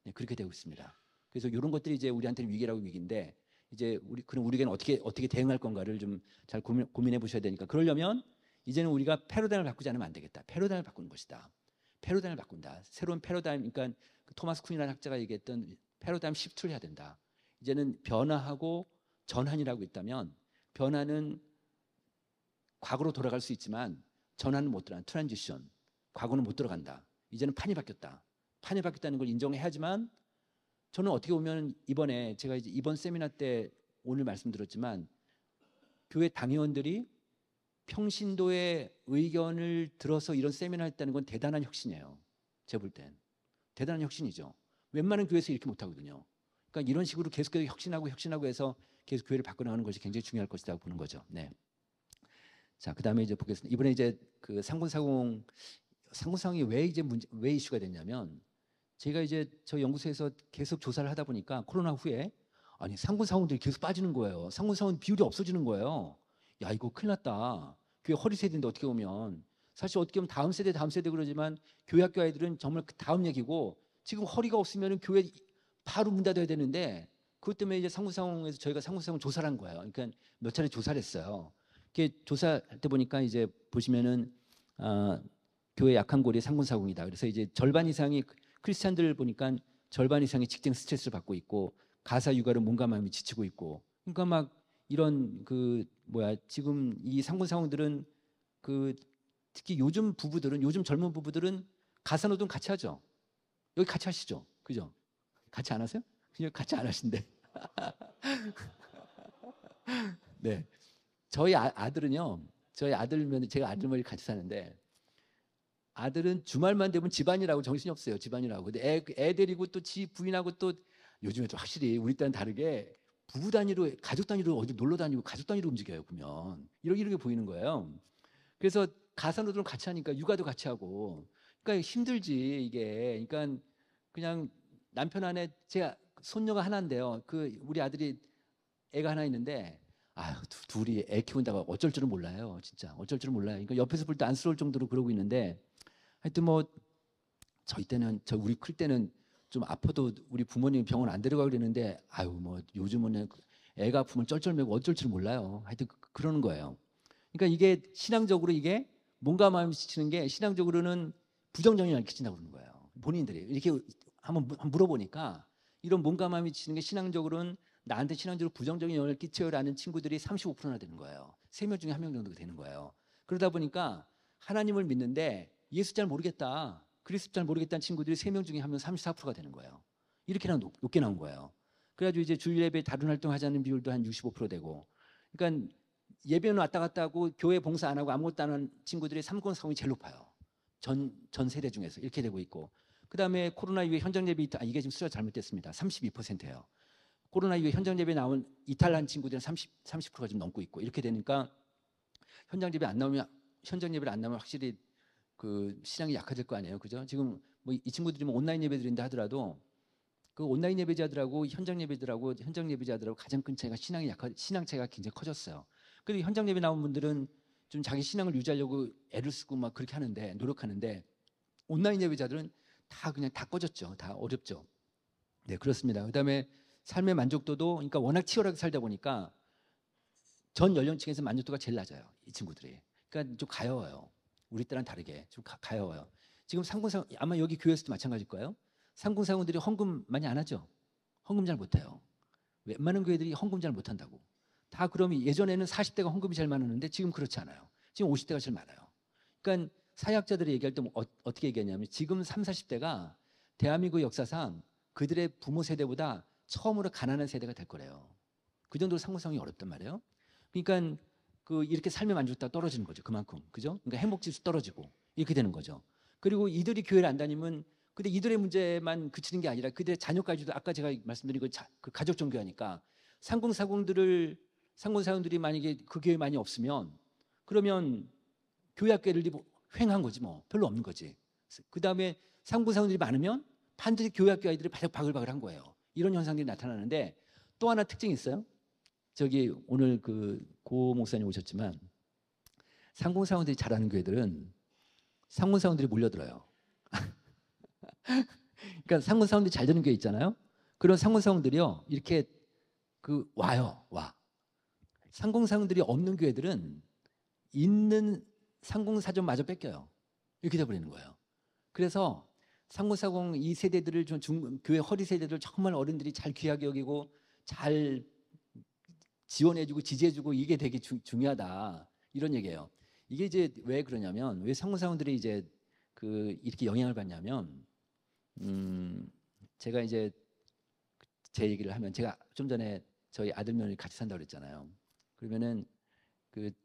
Speaker 1: 네, 그렇게 되고 있습니다. 그래서 이런 것들이 이제 우리한테는 위기라고 위기인데 이제 그럼 우리에게는 어떻게 대응할 건가를 좀 잘 고민해 보셔야 되니까 그러려면 이제는 우리가 패러다임을 바꾸지 않으면 안 되겠다. 패러다임을 바꾸는 것이다. 패러다임을 바꾼다. 새로운 패러다임, 그러니까 토마스 쿤이라는 학자가 얘기했던 패러다임 시프트를 해야 된다. 이제는 변화하고 전환이라고 있다면 변화는 과거로 돌아갈 수 있지만 전환은 못 들어간다. 트랜지션. 과거는 못 들어간다. 이제는 판이 바뀌었다. 판이 바뀌었다는 걸 인정해야지만 저는 어떻게 보면 이번에 제가 이제 이번 세미나 때 오늘 말씀드렸지만 교회 당회원들이 평신도의 의견을 들어서 이런 세미나를 했다는 건 대단한 혁신이에요. 제가 볼 땐. 대단한 혁신이죠. 웬만한 교회에서 이렇게 못하거든요. 그러니까 이런 식으로 계속해서 혁신하고 해서 계속 교회를 바꿔나가는 것이 굉장히 중요할 것이라고 보는 거죠. 네. 자, 그다음에 이제 보겠습니다. 이번에 이제 그 상군사공이 왜 이슈가 됐냐면 제가 이제 저 연구소에서 계속 조사를 하다 보니까 코로나 후에 아니 상군사공들이 계속 빠지는 거예요. 상군사공 비율이 없어지는 거예요. 야 이거 큰일 났다. 교회 허리 세대인데 어떻게 보면 사실 어떻게 보면 다음 세대 그러지만 교회 학교 아이들은 정말 그 다음 얘기고 지금 허리가 없으면 교회 바로 문 닫아야 되는데 그것 때문에 이제 상군사공에서 저희가 상군사공 조사를 한 거예요. 그러니까 몇 차례 조사를 했어요. 이렇게 조사할 때 보니까 이제 보시면은 교회 약한 골이 상군사공이다. 그래서 이제 절반 이상이 크리스찬들 보니까 절반 이상이 직장 스트레스를 받고 있고 가사 육아로 몸과 마음이 지치고 있고 그러니까 막 이런 지금 이 상군사공들은 특히 요즘 젊은 부부들은 가사 노동 같이 하죠. 여기 같이 하시죠. 그죠? 같이 안 하세요? 그냥 같이 안 하신대. 네. 저희 아들은요. 제가 아들머리 같이 사는데 아들은 주말만 되면 집안이라고 정신이 없어요. 집안이라고. 근데 애 데리고 또 지 부인하고 또 요즘에 또 확실히 우리 때는 다르게 부부 단위로 가족 단위로 어디 놀러 다니고 가족 단위로 움직여요. 보면 이렇게 보이는 거예요. 그래서 가사노동을 같이 하니까 육아도 같이 하고 그러니까 힘들지 이게. 그러니까 그냥 남편 안에 제가 손녀가 하나인데요. 우리 아들이 애가 하나 있는데 둘이 애 키운다가 어쩔 줄은 몰라요. 진짜 어쩔 줄은 몰라요. 그러니까 옆에서 볼 때 안쓰러울 정도로 그러고 있는데 하여튼 뭐 우리 클 때는 좀 아파도 우리 부모님 병원 안 데려가고 그랬는데 뭐 요즘은 애가 아프면 쩔쩔매고 어쩔 줄 몰라요. 하여튼 그러는 거예요. 그러니까 이게 신앙적으로 이게 몸과 마음이 지치는 게 신앙적으로는 부정적용을 끼친다고 그러는 거예요. 본인들이 이렇게 한번 물어보니까 이런 몸과 마음이 지치는 게 신앙적으로는 나한테 신앙적으로 부정적인 영향을 끼쳐요라는 친구들이 35%나 되는 거예요. 3명 중에 1명 정도가 되는 거예요. 그러다 보니까 하나님을 믿는데 예수 잘 모르겠다. 그리스도 잘 모르겠다는 친구들이 3명 중에 1명 34%가 되는 거예요. 이렇게나 높게 나온 거예요. 그래가지고 이제 주일 예배 다른 활동 하자는 비율도 한 65% 되고. 그러니까 예배는 왔다 갔다 하고 교회 봉사 안 하고 아무것도 안 하는 친구들이 삼권성이 제일 높아요. 전 세대 중에서 이렇게 되고 있고. 그다음에 코로나 이후에 현장 예배 이게 지금 수가 잘못됐습니다. 32%예요. 코로나 이후에 현장 예배 나온 이탈한 친구들은 30%가 좀 넘고 있고 이렇게 되니까 현장 예배를 안 나오면 확실히 신앙이 약해질 거 아니에요. 그죠? 지금 뭐 이 친구들이 뭐 온라인 예배 드린다 하더라도 그 온라인 예배자들하고 현장 예배자들하고 가장 큰 차이가 신앙 차이가 굉장히 커졌어요. 그리고 현장 예배 나온 분들은 좀 자기 신앙을 유지하려고 애를 쓰고 막 그렇게 노력하는데 온라인 예배자들은 그냥 다 꺼졌죠. 다 어렵죠. 네, 그렇습니다. 그다음에 삶의 만족도도 그러니까 워낙 치열하게 살다 보니까 전 연령층에서 만족도가 제일 낮아요. 이 친구들이. 그러니까 좀 가여워요. 우리 때랑 다르게 좀 가여워요. 지금 상군사공 아마 여기 교회에서도 마찬가지일 거예요. 상군사공들이 헌금 많이 안 하죠. 헌금 잘 못해요. 웬만한 교회들이 헌금 잘 못한다고. 다 그럼 예전에는 40대가 헌금이 제일 많았는데 지금 그렇지 않아요. 지금 50대가 제일 많아요. 그러니까 사회학자들이 얘기할 때 어떻게 얘기하냐면 지금 30, 40대가 대한민국 역사상 그들의 부모 세대보다 처음으로 가난한 세대가 될 거래요. 그 정도로 상호상이 어렵단 말이에요. 그러니까 이렇게 삶의 만족도가 떨어지는 거죠. 그만큼. 그죠? 그러니까 행복지수 떨어지고 이렇게 되는 거죠. 그리고 이들이 교회를 안 다니면 근데 이들의 문제만 그치는 게 아니라 그들의 자녀까지도 아까 제가 말씀드린 그 가족 종교하니까 상공사원들이 만약에 그 교회 많이 없으면 그러면 교회 학교를 횡한 거지 뭐 별로 없는 거지. 그 다음에 상공사원들이 많으면 반드시 교회 학교 아이들이 바글바글한 거예요. 이런 현상들이 나타나는데 또 하나 특징이 있어요. 저기 오늘 고 목사님 오셨지만 상공사원들이 잘하는 교회들은 상공사원들이 몰려들어요. 그러니까 상공사원들이 잘 되는 교회 있잖아요. 그런 상공사원들이요 이렇게 와요. 상공사원들이 없는 교회들은 있는 상공사전마저 뺏겨요. 이렇게 돼버리는 거예요. 그래서 상공사공 이 세대들을 교회 허리 세대들 정말 어른들이 잘 귀하게 여기고 잘 지원해주고 지지해주고 이게 되게 중요하다 이런 얘기예요. 이게 이제 왜 그러냐면 왜 상공사원들이 이제 이렇게 영향을 받냐면 제가 이제 제 얘기를 하면 제가 좀 전에 저희 아들 며느리 같이 산다고 그랬잖아요. 그러면은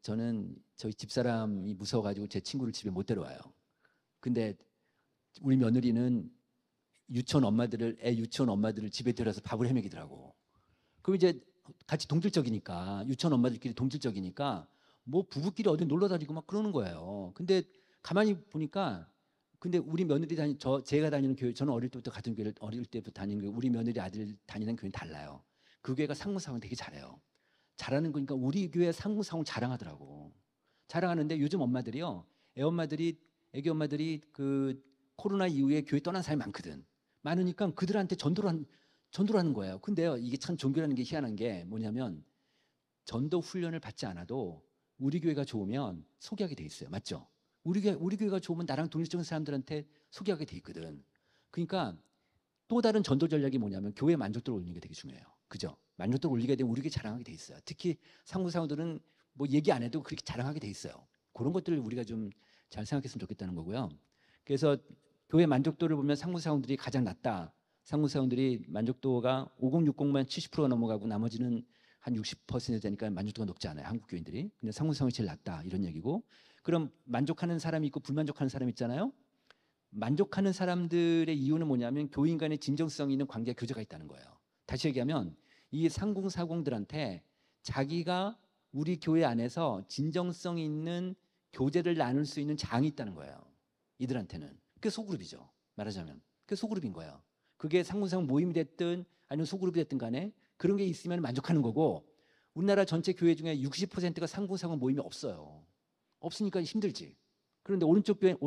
Speaker 1: 저는 저희 집사람이 무서워가지고 제 친구를 집에 못 데려와요. 근데 우리 며느리는 애 유치원 엄마들을 집에 데려와서 밥을 해먹이더라고. 그럼 이제 같이 동질적이니까 유치원 엄마들끼리 동질적이니까 뭐 부부끼리 어디 놀러 다니고 막 그러는 거예요. 근데 가만히 보니까 근데 우리 며느리 제가 다니는 교회 저는 어릴 때부터 다니는 교회 우리 며느리 아들 다니는 교회는 달라요. 그 교회가 상무상을 되게 잘해요. 잘하는 거니까 우리 교회 상무상을 자랑하더라고. 자랑하는데 요즘 엄마들이요. 애기 엄마들이 코로나 이후에 교회 떠난 사람이 많거든. 많으니까 그들한테 전도를 하는 거예요. 근데요, 이게 참 종교라는 게 희한한 게 뭐냐면 전도 훈련을 받지 않아도 우리 교회가 좋으면 소개하게 돼 있어요. 맞죠? 우리 교회가 좋으면 나랑 독립적인 사람들한테 소개하게 돼 있거든. 그러니까 또 다른 전도 전략이 뭐냐면 교회 만족도를 올리는 게 되게 중요해요. 그죠? 만족도를 올리게 되면 우리 교회 자랑하게 돼 있어요. 특히 상무사원들은 뭐 얘기 안 해도 그렇게 자랑하게 돼 있어요. 그런 것들을 우리가 좀 잘 생각했으면 좋겠다는 거고요. 그래서 교회 만족도를 보면 상무사원들이 가장 낮다. 상무사원들이 만족도가 5060만 70%가 넘어가고 나머지는 한 60% 되니까 만족도가 높지 않아요. 한국 교인들이. 근데 상무사원이 제일 낮다. 이런 얘기고. 그럼 만족하는 사람이 있고 불만족하는 사람이 있잖아요. 만족하는 사람들의 이유는 뭐냐면 교인 간의 진정성 있는 관계 교제가 있다는 거예요. 다시 얘기하면 이 상공사공들한테 자기가 우리 교회 안에서 진정성 있는 교제를 나눌 수 있는 장이 있다는 거예요. 이들한테는. 그게 소그룹이죠. 말하자면. 그게 소그룹인 거예요. 그게 상공사공 모임이 됐든 아니면 소그룹이 됐든 간에 그런 게 있으면 만족하는 거고 우리나라 전체 교회 중에 60%가 상공사공 모임이 없어요. 없으니까 힘들지. 그런데 오른쪽은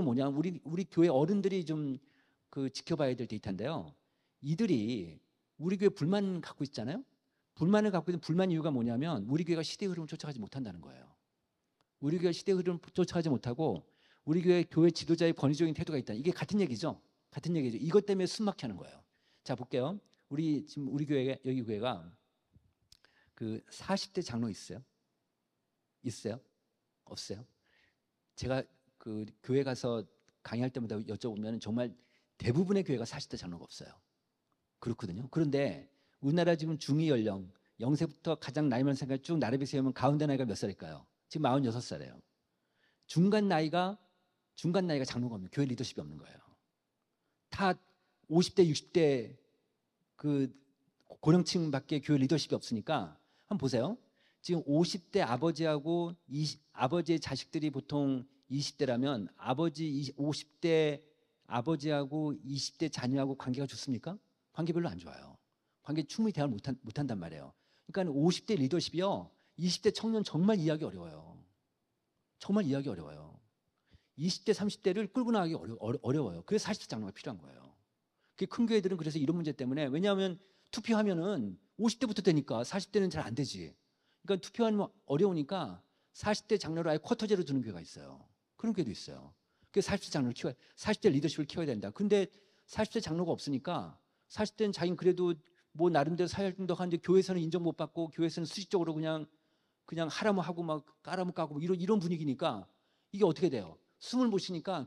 Speaker 1: 뭐냐? 우리 교회 어른들이 좀 지켜봐야 될 데이터인데요. 이들이 우리 교회 불만 갖고 있잖아요. 불만을 갖고 있는 불만 이유가 뭐냐면 우리 교회가 시대 흐름을 쫓아가지 못한다는 거예요. 우리 교회가 시대 흐름을 쫓아가지 못하고 우리 교회 지도자의 권위적인 태도가 있다. 이게 같은 얘기죠. 같은 얘기죠. 이것 때문에 숨막혀 하는 거예요. 자, 볼게요. 지금 우리 여기 교회가 40대 장로 있어요? 있어요? 없어요? 제가 교회 가서 강의할 때마다 여쭤보면 정말 대부분의 교회가 40대 장로가 없어요. 그렇거든요. 그런데 우리나라 지금 중위 연령 0세부터 가장 나이 많은 사람까지 쭉 나래비 세우면 가운데 나이가 몇 살일까요? 지금 46살이에요. 중간 나이가 장로가 없는 교회 리더십이 없는 거예요. 다 50대, 60대 고령층밖에 교회 리더십이 없으니까 한번 보세요. 지금 50대 아버지하고 아버지의 자식들이 보통 20대라면 50대 아버지하고 20대 자녀하고 관계가 좋습니까? 관계 별로 안 좋아요. 관계 충분히 대화를 못한단 말이에요. 그러니까 50대 리더십이요. 20대 청년 정말 이해하기 어려워요. 정말 이해하기 어려워요. 20대, 30대를 끌고 나가기 어려워요. 그래서 40대 장로가 필요한 거예요. 큰 교회들은 그래서 이런 문제 때문에 왜냐하면 투표하면은 50대부터 되니까 40대는 잘 안 되지. 그러니까 투표하면 어려우니까 40대 장로를 아예 쿼터제로 두는 교회가 있어요. 그런 교회도 있어요. 그래서 40대 리더십을 키워야 된다. 근데 40대 장로가 없으니까 40대는 자기는 그래도 뭐 나름대로 사회활동도 하는데 교회에서는 인정 못 받고 교회에서는 수직적으로 그냥 하라면 하고 막 까라면 까고 이런 분위기니까 이게 어떻게 돼요? 숨을 못 쉬니까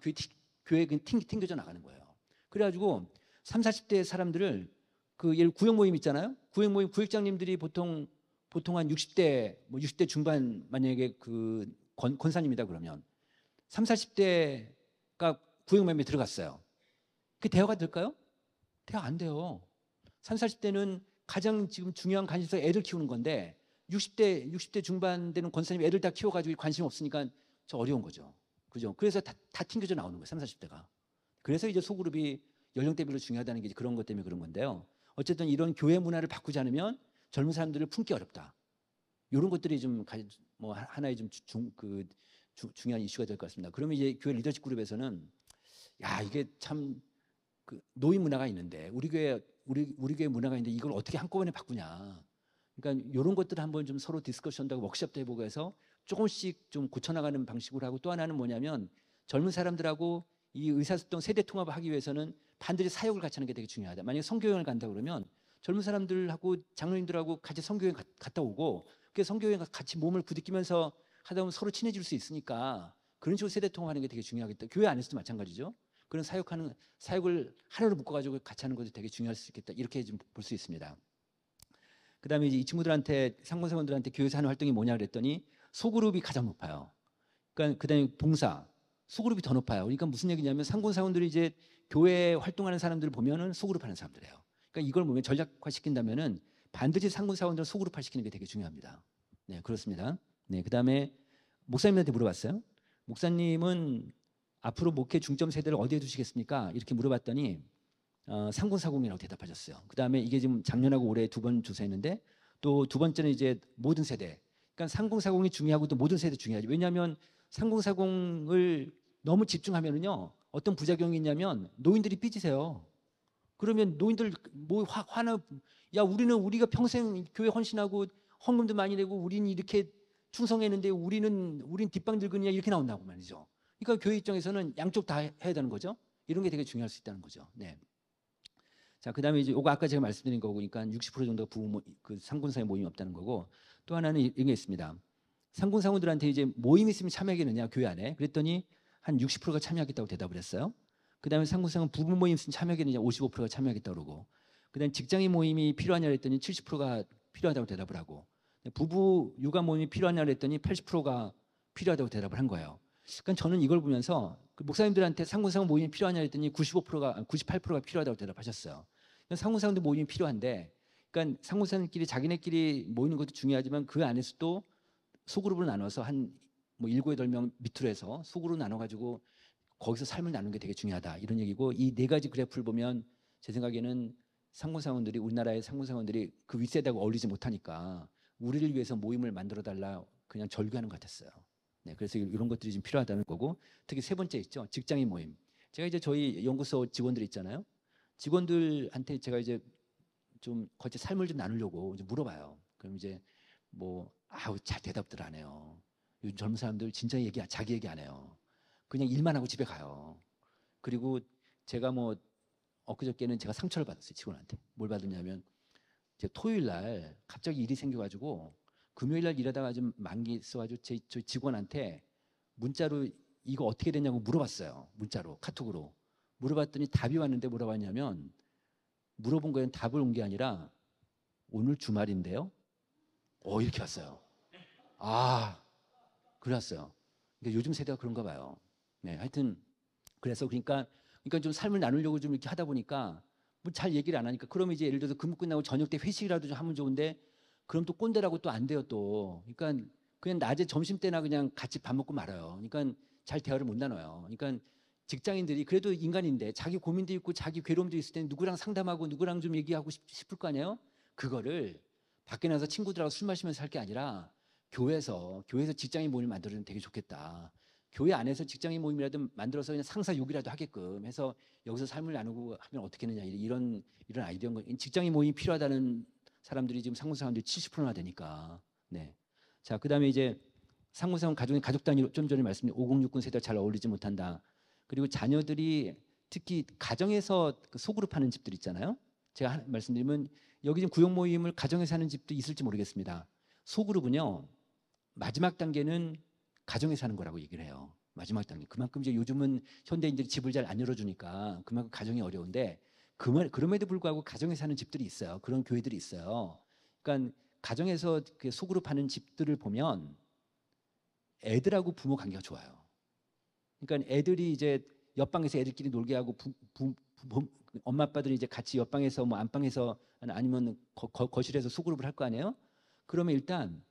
Speaker 1: 교회 그냥 튕겨져 나가는 거예요. 그래가지고 3, 40대 사람들을 그 예를 구역 모임 있잖아요. 구역 모임 구역장님들이 보통 한 60대 뭐 60대 중반 만약에 그 권사님이다 그러면 3, 40대가 구역 모임에 들어갔어요. 그 대화가 될까요? 대화 안 돼요. 3, 40대는 가장 지금 중요한 관심사가 애들 키우는 건데 60대 중반 되는 권사님 애들 다 키워가지고 관심 없으니까 저 어려운 거죠. 그죠? 그래서 다 튕겨져 나오는 거예요. 3, 40대가. 그래서 이제 소그룹이 연령대별로 중요하다는 게 그런 것 때문에 그런 건데요. 어쨌든 이런 교회 문화를 바꾸지 않으면 젊은 사람들을 품기 어렵다. 이런 것들이 좀 뭐 하나의 좀 중요한 이슈가 될 것 같습니다. 그러면 이제 교회 리더십 그룹에서는 야 이게 참 그 노인 문화가 있는데 우리 교회 문화가 있는데 이걸 어떻게 한꺼번에 바꾸냐. 그러니까 이런 것들을 한번 좀 서로 디스커션도 하고 워크숍도 해보고 해서 조금씩 좀 고쳐나가는 방식으로 하고 또 하나는 뭐냐면 젊은 사람들하고 이 의사소통 세대 통합을 하기 위해서는 반드시 사역을 같이 하는 게 되게 중요하다. 만약에 성교여행을 간다 그러면 젊은 사람들하고 장로님들하고 같이 성교여행 갔다 오고 그 성교여행 같이 몸을 부딪히면서 하다 보면 서로 친해질 수 있으니까 그런 식으로 세대 통합하는 게 되게 중요하겠다. 교회 안에서도 마찬가지죠. 그런 사역을 하나로 묶어가지고 같이 하는 것도 되게 중요할 수 있겠다. 이렇게 좀 볼 수 있습니다. 그다음에 이제 이 친구들한테 상권사원들한테 교회에서 하는 활동이 뭐냐 그랬더니 소그룹이 가장 높아요. 그러니까 그다음에 봉사 소그룹이 더 높아요. 그러니까 무슨 얘기냐면 상권사원들이 이제 교회 활동하는 사람들을 보면은 소그룹 하는 사람들이에요. 그러니까 이걸 보면 전략화 시킨다면은 반드시 상권사원들을 소그룹화 시키는 게 되게 중요합니다. 네, 그렇습니다. 네, 그다음에 목사님한테 물어봤어요. 목사님은 앞으로 목회 중점 세대를 어디에 두시겠습니까? 이렇게 물어봤더니 상군사공이라고 대답하셨어요. 그다음에 이게 지금 작년하고 올해 두 번 조사했는데 또 두 번째는 이제 모든 세대. 그러니까 상공사공이 중요하고 또 모든 세대 중요하죠. 왜냐하면 상공사공을 너무 집중하면은요 어떤 부작용이 있냐면 노인들이 삐지세요. 그러면 노인들 뭐 화나 야 우리가 평생 교회 헌신하고 헌금도 많이 내고 우리는 이렇게 충성했는데 우린 뒷방 들그냐 이렇게 나온다고 말이죠. 그러니까 교회 입장에서는 양쪽 다 해야 되는 거죠. 이런 게 되게 중요할 수 있다는 거죠. 네. 자, 그다음에 이제 요거 아까 제가 말씀드린 거니까 60% 정도가 그 상군사회 모임이 없다는 거고 또 하나는 이런 게 있습니다. 상군사원들한테 이제 모임 있으면 참여하겠느냐 교회 안에 그랬더니 한 60%가 참여하겠다고 대답을 했어요. 그다음에 상군사원 부부 모임 있으면 참여하겠느냐 55%가 참여하겠다고 그러고 그다음에 직장인 모임이 필요하냐 그랬더니 70%가 필요하다고 대답을 하고 부부 육아 모임이 필요하냐 그랬더니 80%가 필요하다고 대답을 한 거예요. 그러니까 저는 이걸 보면서 그 목사님들한테 상군사원 모임이 필요하냐 했더니 98%가 필요하다고 대답하셨어요. 상군사원들 모임이 필요한데, 그러니까 상군사원들끼리 자기네끼리 모이는 것도 중요하지만 그 안에서도 소그룹으로 나눠서 한 뭐 7, 8명 밑으로 해서 소그룹으로 나눠가지고 거기서 삶을 나누는 게 되게 중요하다 이런 얘기고 이 네 가지 그래프를 보면 제 생각에는 상군사원들이 우리나라의 상군사원들이 그 윗세대하고 어울리지 못하니까 우리를 위해서 모임을 만들어 달라 그냥 절규하는 것 같았어요. 네, 그래서 이런 것들이 좀 필요하다는 거고 특히 세 번째 있죠. 직장인 모임. 제가 이제 저희 연구소 직원들 있잖아요. 직원들한테 제가 이제 좀 거치 삶을 좀 나누려고 이제 물어봐요. 그럼 이제 뭐 아우 잘 대답들 안 해요. 요즘 젊은 사람들 진짜 자기 얘기 안 해요. 그냥 일만 하고 집에 가요. 그리고 제가 뭐 엊그저께는 제가 상처를 받았어요. 직원한테. 뭘 받았냐면 제가 토요일 날 갑자기 일이 생겨가지고 금요일 날 일하다가 좀 만기 있어가지고 저 직원한테 문자로 이거 어떻게 되냐고 물어봤어요. 문자로 카톡으로 물어봤더니 답이 왔는데 뭐라고 하냐면 물어본 거에는 답을 온 게 아니라 오늘 주말인데요. 이렇게 왔어요. 아, 그랬어요. 그러니까 요즘 세대가 그런가 봐요. 네, 하여튼 그래서 그러니까 좀 삶을 나누려고 좀 이렇게 하다 보니까 뭐 잘 얘기를 안 하니까 그러면 이제 예를 들어서 근무 끝나고 저녁 때 회식이라도 좀 하면 좋은데 그럼 또 꼰대라고 또 안 돼요 또. 그러니까 그냥 낮에 점심 때나 그냥 같이 밥 먹고 말아요. 그러니까 잘 대화를 못 나눠요. 그러니까 직장인들이 그래도 인간인데 자기 고민도 있고 자기 괴로움도 있을 때 누구랑 상담하고 누구랑 좀 얘기하고 싶을 거 아니에요? 그거를 밖에 나서 친구들하고 술 마시면서 할 게 아니라 교회에서 직장인 모임을 만들어주면 되게 좋겠다. 교회 안에서 직장인 모임이라도 만들어서 그냥 상사 욕이라도 하게끔 해서 여기서 삶을 나누고 하면 어떻게 하느냐 이런 아이디어인 거예요. 직장인 모임이 필요하다는 사람들이 지금 상무사원들이 70%나 되니까. 네. 자, 그다음에 이제 상무사원 가족 단위로 좀 전에 말씀드린 5060 세대와 잘 어울리지 못한다. 그리고 자녀들이 특히 가정에서 그 소그룹 하는 집들 있잖아요. 제가 말씀드리면 여기 지금 구역 모임을 가정에서 하는 집도 있을지 모르겠습니다. 소그룹은요, 마지막 단계는 가정에서 하는 거라고 얘기를 해요. 마지막 단계. 그만큼 이제 요즘은 현대인들이 집을 잘 안 열어주니까 그만큼 가정이 어려운데, 그럼에도 불구하고 가정에서 하는 집들이 있어요. 그런 교회들이 있어요. 그러니까 가정에서 소그룹 하는 집들을 보면 애들하고 부모 관계가 좋아요. 그러니까 애들이 이제 옆방에서 애들끼리 놀게 하고 엄마 아빠들이 이제 같이 옆방에서 뭐 안방에서 아니면 거실에서 소그룹을 할 거 아니에요? 그러면 일단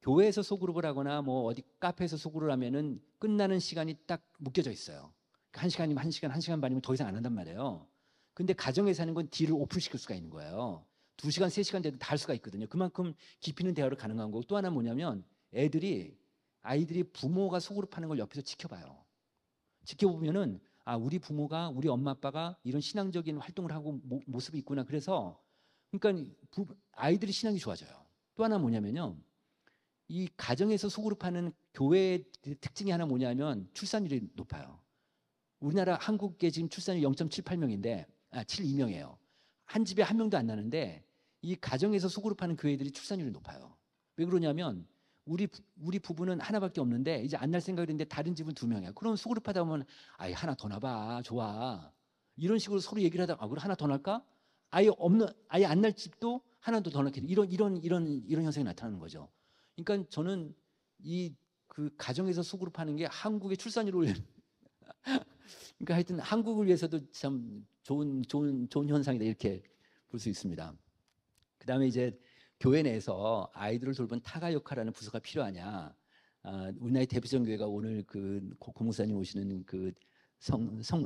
Speaker 1: 교회에서 소그룹을 하거나 뭐 어디 카페에서 소그룹을 하면은 끝나는 시간이 딱 묶여져 있어요. 한 시간이면 한 시간, 한 시간 반이면 더 이상 안 한단 말이에요. 근데 가정에서 하는 건 딜을 오픈시킬 수가 있는 거예요. 2시간, 3시간 돼도 다 할 수가 있거든요. 그만큼 깊이 있는 대화를 가능한 거고, 또 하나 뭐냐면 아이들이 부모가 소그룹 하는 걸 옆에서 지켜봐요. 지켜보면은 아, 우리 부모가, 우리 엄마 아빠가 이런 신앙적인 활동을 하고 모습이 있구나. 그래서 그러니까 아이들이 신앙이 좋아져요. 또 하나 뭐냐면요, 이 가정에서 소그룹하는 교회의 특징이 하나 뭐냐면 출산율이 높아요. 우리나라 한국의 지금 출산율 0.78명인데 72명이에요. 한 집에 한 명도 안 나는데 이 가정에서 소그룹하는 교회들이 출산율이 높아요. 왜 그러냐면 우리 부부는 하나밖에 없는데 이제 안 날 생각이 있는데 다른 집은 2명이야. 그럼 소그룹하다 보면 아예 하나 더 나봐. 좋아. 이런 식으로 서로 얘기를 하다가 그래 하나 더 날까? 아예 안 날 집도 하나 더 낳게 돼. 이런 현상이 나타나는 거죠. 그러니까 저는 이 그 가정에서 소그룹하는 게 한국의 출산율을 그러니까 하여튼 한국을 위해서도 참 좋은 현상이다 이렇게 볼 수 있습니다. 그다음에 이제 교회 내에서 아이들을 돌본 타가 역할하는 부서가 필요하냐? 우리나라의 대표적 교회가 오늘 그 고목사님 오시는 그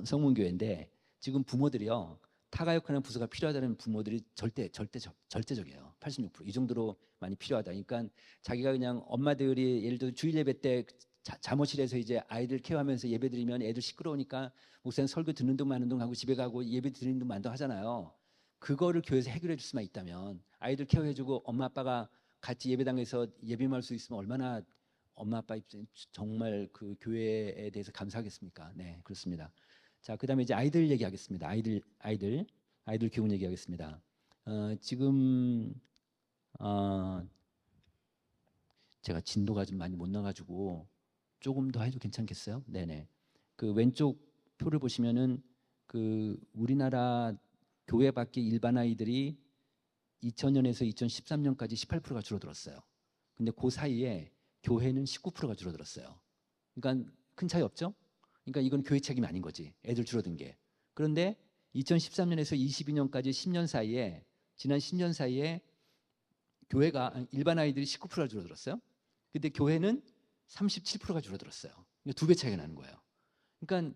Speaker 1: 성문교회인데 지금 부모들이요 타가 역할하는 부서가 필요하다는 부모들이 절대적이에요. 86%. 이 정도로 많이 필요하다. 그러니까 자기가 그냥 엄마들이 예를 들어 주일 예배 때 잠옷실에서 이제 아이들 케어하면서 예배 드리면 애들 시끄러우니까 목사님 설교 듣는 동 마는 동 하고 집에 가고 예배 드리는 동 마는 동 하잖아요. 그거를 교회에서 해결해 줄 수만 있다면 아이들 케어해주고 엄마 아빠가 같이 예배당에서 예배할 수 있으면 얼마나 엄마 아빠 입장에 정말 그 교회에 대해서 감사하겠습니까? 네, 그렇습니다. 자, 그다음에 이제 아이들 얘기하겠습니다. 아이들 교훈 얘기하겠습니다. 지금 제가 진도가 좀 많이 못 나가지고 조금 더 해도 괜찮겠어요? 네네. 그 왼쪽 표를 보시면은 그 우리나라 교회 밖의 일반 아이들이 2000년에서 2013년까지 18%가 줄어들었어요. 근데 그 사이에 교회는 19%가 줄어들었어요. 그러니까 큰 차이 없죠? 그러니까 이건 교회 책임이 아닌 거지. 애들 줄어든 게. 그런데 2013년에서 22년까지 10년 사이에 지난 10년 사이에 교회가 일반 아이들이 19%가 줄어들었어요. 근데 교회는 37%가 줄어들었어요. 그러니까 2배 차이가 나는 거예요. 그러니까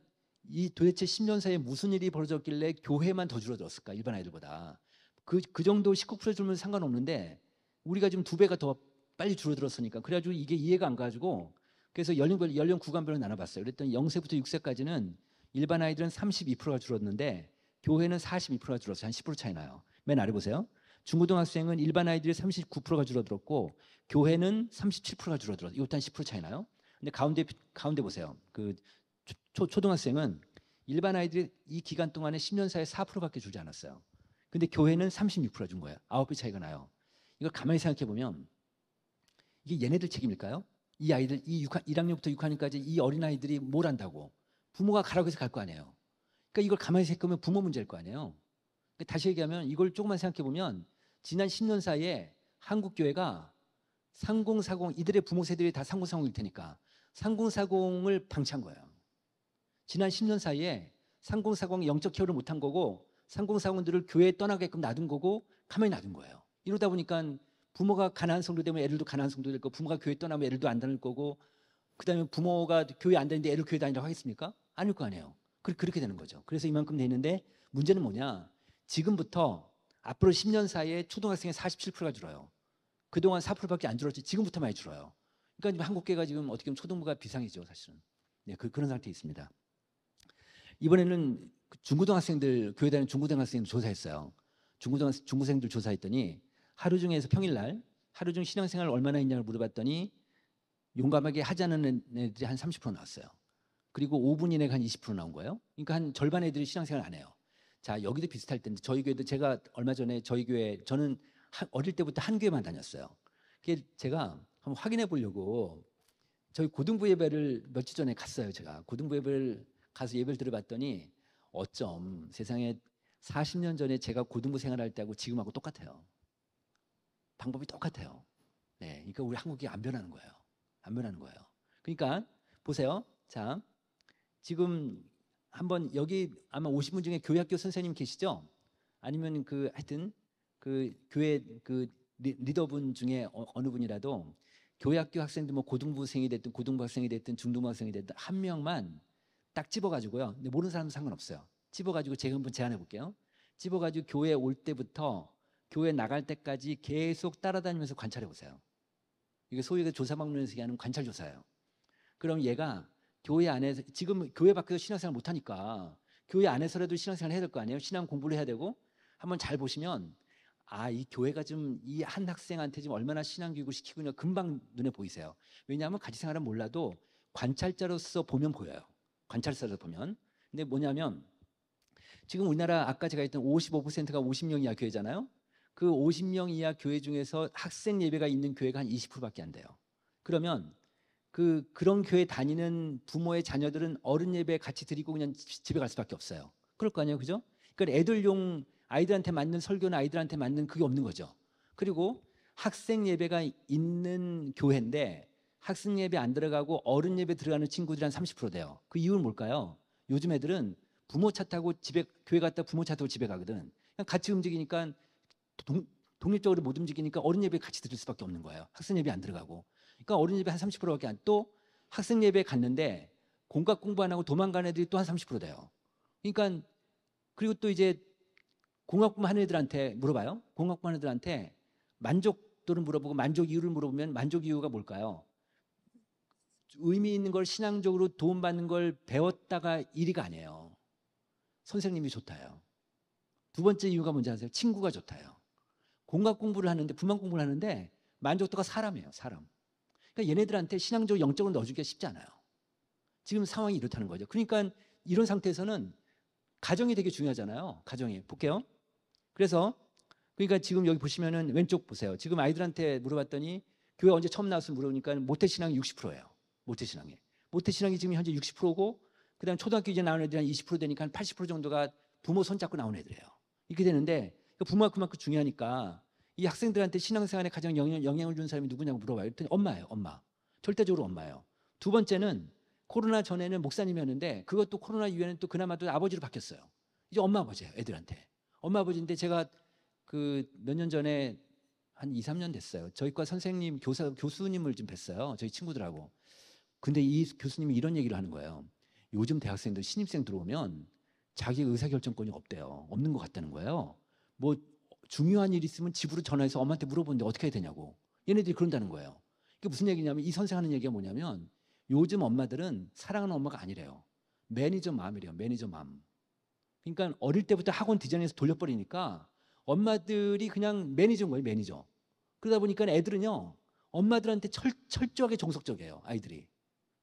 Speaker 1: 이 도대체 10년 사이에 무슨 일이 벌어졌길래 교회만 더 줄어들었을까? 일반 아이들보다. 그 정도 19% 줄면 상관없는데 우리가 지금 2배가 더 빨리 줄어들었으니까 그래가지고 이게 이해가 안 가지고 그래서 연령 구간별로 나눠봤어요. 그랬더니 0세부터 6세까지는 일반 아이들은 32%가 줄었는데 교회는 42%가 줄었어요. 한 10% 차이 나요. 맨 아래 보세요. 중고등학생은 일반 아이들이 39%가 줄어들었고 교회는 37%가 줄어들었어요. 이것도 한 10% 차이 나요. 근데 가운데 보세요. 그 초등학생은 일반 아이들이 이 기간 동안에 10년 사이에 4%밖에 줄지 않았어요. 근데 교회는 36%가 준 거예요. 9배 차이가 나요. 이걸 가만히 생각해 보면 이게 얘네들 책임일까요? 이 아이들 1학년부터 6학년까지 이 어린 아이들이 뭘 안다고 부모가 가라고 해서 갈 거 아니에요. 그러니까 이걸 가만히 생각해 보면 부모 문제일 거 아니에요. 다시 얘기하면 이걸 조금만 생각해 보면 지난 10년 사이에 한국 교회가 3040 이들의 부모 세대들이 다 3040일 테니까 3040을 방치한 거예요. 지난 10년 사이에 3040이 영적 케어를 못한 거고 3040들을 교회에 떠나게끔 놔둔 거고 가만히 놔둔 거예요. 이러다 보니까 부모가 가난한 성도 되면 애들도 가난한 성도 될 거고 부모가 교회 떠나면 애들도 안 다닐 거고 그다음에 부모가 교회 안 다니는데 애를 교회 다니라고 하겠습니까? 아닐 거 아니에요. 그렇게 되는 거죠. 그래서 이만큼 되는데 문제는 뭐냐? 지금부터 앞으로 10년 사이에 초등학생의 47%가 줄어요. 그동안 4%밖에 안 줄었지 지금부터 많이 줄어요. 그러니까 한국계가 지금 어떻게 보면 초등부가 비상이죠, 사실은. 네, 그런 상태에 있습니다. 이번에는 중고등학생들 교회 다니는 중고등학생들 조사했어요. 중고생들 조사했더니 하루 중에서 평일날 하루 중 신앙생활 얼마나 했냐고 물어봤더니 용감하게 하지 않는 애들이 한 30% 나왔어요. 그리고 5분 이내가 한 20% 나온 거예요. 그러니까 한 절반 애들이 신앙생활 안 해요. 자, 여기도 비슷할 텐데 저희 교회도 제가 얼마 전에 저희 교회 저는 어릴 때부터 한 교회만 다녔어요. 그게 제가 한번 확인해 보려고 저희 고등부 예배를 며칠 전에 갔어요. 제가 고등부 예배를 가서 예배를 들어봤더니 어쩜 세상에 40년 전에 제가 고등부 생활할 때하고 지금하고 똑같아요. 방법이 똑같아요. 네, 그러니까 우리 한국이 안 변하는 거예요. 안 변하는 거예요. 그러니까 보세요. 자, 지금 한번 여기 아마 오신 분 중에 교회학교 선생님 계시죠? 아니면 그 하여튼 그 교회 그 리더분 중에 어느 분이라도 교회학교 학생들 뭐 고등부생이 됐든 고등부 학생이 됐든 중등부 학생이 됐든 한 명만 딱 집어가지고요. 근데 모르는 사람은 상관없어요. 집어가지고 제가 한번 제안해 볼게요. 집어가지고 교회 올 때부터 교회 나갈 때까지 계속 따라다니면서 관찰해 보세요. 이게 소위 조사방문에서 얘기하는 관찰조사예요. 그럼 얘가 교회 안에서 지금 교회 밖에서 신앙생활 못하니까 교회 안에서라도 신앙생활 해야 될 거 아니에요. 신앙 공부를 해야 되고 한번 잘 보시면 아, 이 교회가 좀 이 한 학생한테 지금 얼마나 신앙 교육을 시키고 있냐 금방 눈에 보이세요. 왜냐하면 같이 생활은 몰라도 관찰자로서 보면 보여요. 관찰자로서 보면. 근데 뭐냐면 지금 우리나라 아까 제가 했던 55%가 50명 이하 교회잖아요. 그 50명 이하 교회 중에서 학생 예배가 있는 교회가 한 20%밖에 안 돼요. 그러면 그런 교회 다니는 부모의 자녀들은 어른 예배 같이 드리고 그냥 집에 갈 수밖에 없어요. 그럴 거 아니에요, 그죠? 그러니까 애들용 아이들한테 맞는 설교는 아이들한테 맞는 그게 없는 거죠. 그리고 학생 예배가 있는 교회인데 학생 예배 안 들어가고 어른 예배 들어가는 친구들이 한 30% 돼요. 그 이유는 뭘까요? 요즘 애들은 부모 차 타고 집에 교회 갔다 부모 차 타고 집에 가거든. 그냥 같이 움직이니까 독립적으로 못 움직이니까 어른 예배 같이 들을 수밖에 없는 거예요. 학생 예배 안 들어가고. 그러니까 어린 예배 한 30%밖에 안. 또 학생 예배 갔는데 공각 공부 안 하고 도망간 애들이 또 한 30% 돼요. 그러니까 그리고 또 이제 공학 공부 하는 애들한테 물어봐요. 공학 공부 하는 애들한테 만족도를 물어보고 만족 이유를 물어보면 만족 이유가 뭘까요? 의미 있는 걸 신앙적으로 도움받는 걸 배웠다가 1위가 아니에요. 선생님이 좋다요. 두 번째 이유가 뭔지 아세요? 친구가 좋다요. 공학 공부를 하는데 분만 공부를 하는데 만족도가 사람이에요. 사람. 그러니까 얘네들한테 신앙적으로 영적으로 넣어주기가 쉽지 않아요. 지금 상황이 이렇다는 거죠. 그러니까 이런 상태에서는 가정이 되게 중요하잖아요. 가정이. 볼게요. 그래서 그러니까 지금 여기 보시면은 왼쪽 보세요. 지금 아이들한테 물어봤더니 교회 언제 처음 나왔으면 물어보니까 모태신앙이 60%예요. 모태신앙이. 모태신앙이 지금 현재 60%고 그다음 초등학교 이제 나온 애들이 한 20% 되니까 한 80% 정도가 부모 손잡고 나온 애들이에요. 이렇게 되는데 부모가 그만큼 중요하니까 이 학생들한테 신앙생활에 가장 영향을 주는 사람이 누구냐고 물어봐요. 그랬더니 엄마예요. 엄마. 절대적으로 엄마예요. 두 번째는 코로나 전에는 목사님이었는데 그것도 코로나 이후에는 또 그나마도 아버지로 바뀌었어요. 이제 엄마 아버지예요. 애들한테. 엄마 아버지인데 제가 그 몇 년 전에 한 2, 3년 됐어요. 저희 과 선생님 교수님을 좀 뵀어요. 저희 친구들하고. 근데 이 교수님이 이런 얘기를 하는 거예요. 요즘 대학생들 신입생 들어오면 자기 의사결정권이 없대요. 없는 것 같다는 거예요. 뭐 중요한 일 있으면 집으로 전화해서 엄마한테 물어보는데 어떻게 해야 되냐고. 얘네들이 그런다는 거예요. 이게 무슨 얘기냐면 이 선생 하는 얘기가 뭐냐면 요즘 엄마들은 사랑하는 엄마가 아니래요. 매니저 맘이래요. 매니저 맘. 그러니까 어릴 때부터 학원 디자인해서 돌려버리니까 엄마들이 그냥 매니저인 거예요. 매니저. 그러다 보니까 애들은요. 엄마들한테 철저하게 종속적이에요. 아이들이.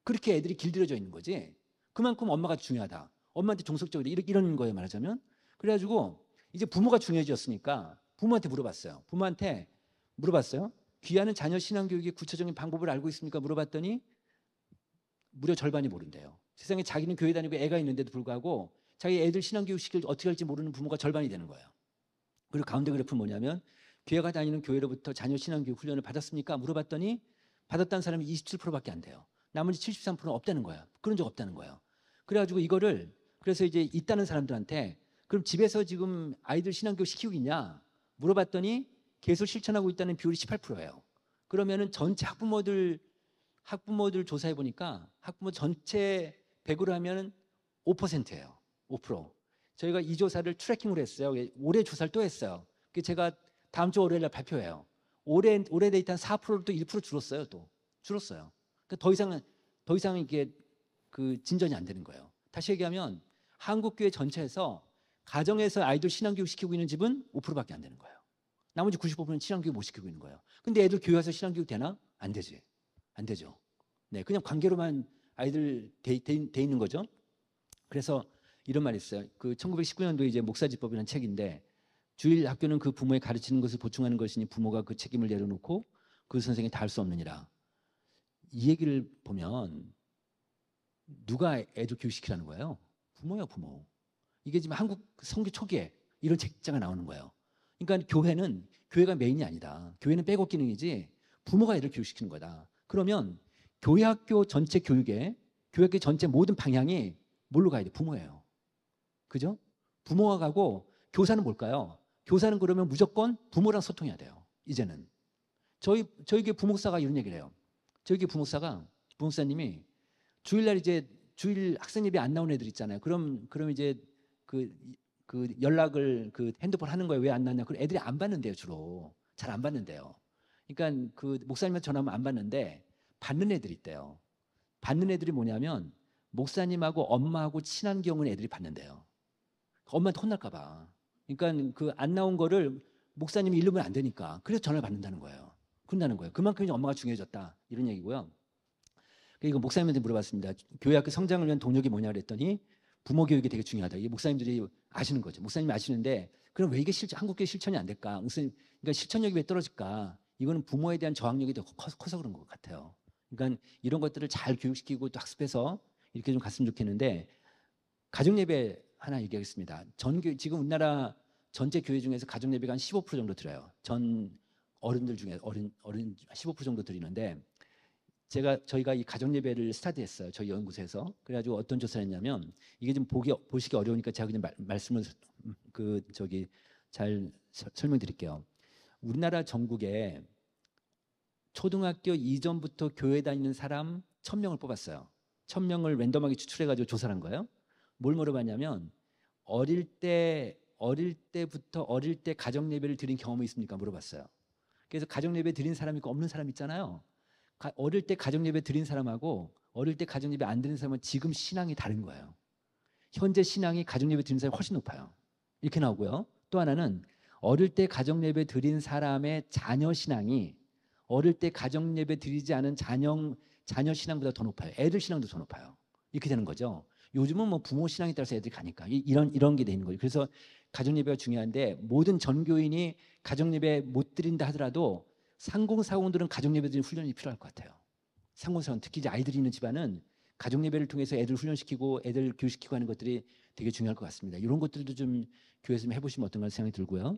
Speaker 1: 그렇게 애들이 길들여져 있는 거지. 그만큼 엄마가 중요하다. 엄마한테 종속적이다. 이런 거예요. 말하자면. 그래가지고 이제 부모가 중요해졌으니까 부모한테 물어봤어요. 부모한테 물어봤어요. 귀하는 자녀 신앙교육의 구체적인 방법을 알고 있습니까? 물어봤더니 무려 절반이 모른대요. 세상에 자기는 교회 다니고 애가 있는데도 불구하고 자기 애들 신앙교육 시킬 어떻게 할지 모르는 부모가 절반이 되는 거예요. 그리고 가운데 그래프는 뭐냐면 교회가 다니는 교회로부터 자녀 신앙교육 훈련을 받았습니까? 물어봤더니 받았다는 사람이 27%밖에 안 돼요. 나머지 73%는 없다는 거예요. 그런 적 없다는 거예요. 그래가지고 이거를 그래서 이제 있다는 사람들한테 그럼 집에서 지금 아이들 신앙교육 시키고 있냐? 물어봤더니 계속 실천하고 있다는 비율이 18%예요. 그러면은 전체 학부모들 조사해 보니까 학부모 전체 100으로 하면 5%예요. 5%. 저희가 이 조사를 트래킹으로 했어요. 올해 조사를 또 했어요. 제가 다음 주 월요일 날 발표해요. 올해 데이터 한 4%로 또 1% 줄었어요. 또 줄었어요. 그러니까 더 이상 이게 그 진전이 안 되는 거예요. 다시 얘기하면 한국 교회 전체에서 가정에서 아이들 신앙교육 시키고 있는 집은 5%밖에 안 되는 거예요. 나머지 95%는 신앙교육 못 시키고 있는 거예요. 근데 애들 교회 와서 신앙교육 되나? 안 되지. 안 되죠. 네, 그냥 관계로만 아이들 돼 있는 거죠. 그래서 이런 말이 있어요. 그 1919년도에 이제 목사지법이라는 책인데 주일 학교는 그 부모의 가르치는 것을 보충하는 것이니 부모가 그 책임을 내려놓고 그 선생이 다 할 수 없느니라. 이 얘기를 보면 누가 애들 교육시키라는 거예요? 부모예요, 부모. 이게 지금 한국 선교 초기에 이런 책자가 나오는 거예요. 그러니까 교회가 메인이 아니다. 교회는 백업 기능이지 부모가 애들 교육시키는 거다. 그러면 교회 학교 전체 교육에 교회 학교 전체 모든 방향이 뭘로 가야 돼? 부모예요. 그죠? 부모가 가고 교사는 뭘까요? 교사는 그러면 무조건 부모랑 소통해야 돼요. 이제는. 저희 교회 부목사가 이런 얘기를 해요. 저희 교회 부목사님이 주일날 이제 주일 학생 예배 안 나온 애들 있잖아요. 그럼 이제 그 연락을 그 핸드폰 하는 거예요. 왜 안 나왔냐? 그 애들이 안 받는데요, 주로. 잘 안 받는데요. 그러니까 그 목사님한테 전화하면 안 받는데 받는 애들이 있대요. 받는 애들이 뭐냐면 목사님하고 엄마하고 친한 경우는 애들이 받는데요. 엄마한테 혼날까 봐. 그러니까 그 안 나온 거를 목사님이 읽으면 안 되니까. 그래서 전화를 받는다는 거예요. 그런다는 거예요. 그만큼 이제 엄마가 중요해졌다. 이런 얘기고요. 이거 목사님한테 물어봤습니다. 교회 학교 성장을 위한 동력이 뭐냐 그랬더니 부모 교육이 되게 중요하다. 이게 목사님들이 아시는 거죠. 목사님이 아시는데 그럼 왜 이게 한국교회 실천이 안 될까? 그러니까 실천력이 왜 떨어질까? 이거는 부모에 대한 저항력이 더 커서 그런 것 같아요. 그러니까 이런 것들을 잘 교육시키고 또 학습해서 이렇게 좀 갔으면 좋겠는데 가정예배 하나 얘기하겠습니다. 지금 우리나라 전체 교회 중에서 가정예배가 한 15% 정도 들어요. 전 어른들 중에 어른 15% 정도 드리는데 저희가 이 가정예배를 스타트했어요. 저희 연구소에서. 그래가지고 어떤 조사를 했냐면 이게 좀 보시기 어려우니까 제가 그냥 말씀을 잘 설명드릴게요. 우리나라 전국에 초등학교 이전부터 교회 다니는 사람 1000명을 뽑았어요. 1000명을 랜덤하게 추출해가지고 조사를 한 거예요. 뭘 물어봤냐면 어릴 때 가정예배를 드린 경험이 있습니까? 물어봤어요. 그래서 가정예배 드린 사람 있고 없는 사람 있잖아요. 어릴 때 가정예배 드린 사람하고 어릴 때 가정예배 안 드린 사람은 지금 신앙이 다른 거예요. 현재 신앙이 가정예배 드린 사람이 훨씬 높아요. 이렇게 나오고요. 또 하나는 어릴 때 가정예배 드린 사람의 자녀 신앙이 어릴 때 가정예배 드리지 않은 자녀 신앙보다 더 높아요. 애들 신앙도 더 높아요. 이렇게 되는 거죠. 요즘은 뭐 부모 신앙에 따라서 애들이 가니까 이런 게 되는 거예요. 그래서 가정예배가 중요한데 모든 전교인이 가정예배 못 드린다 하더라도 상공사공들은 가정예배 드리는 훈련이 필요할 것 같아요. 상공사공 특히 이제 아이들이 있는 집안은 가정예배를 통해서 애들 훈련시키고 애들 교육시키고 하는 것들이 되게 중요할 것 같습니다. 이런 것들도 좀 교회에서 좀 해보시면 어떤가 생각이 들고요.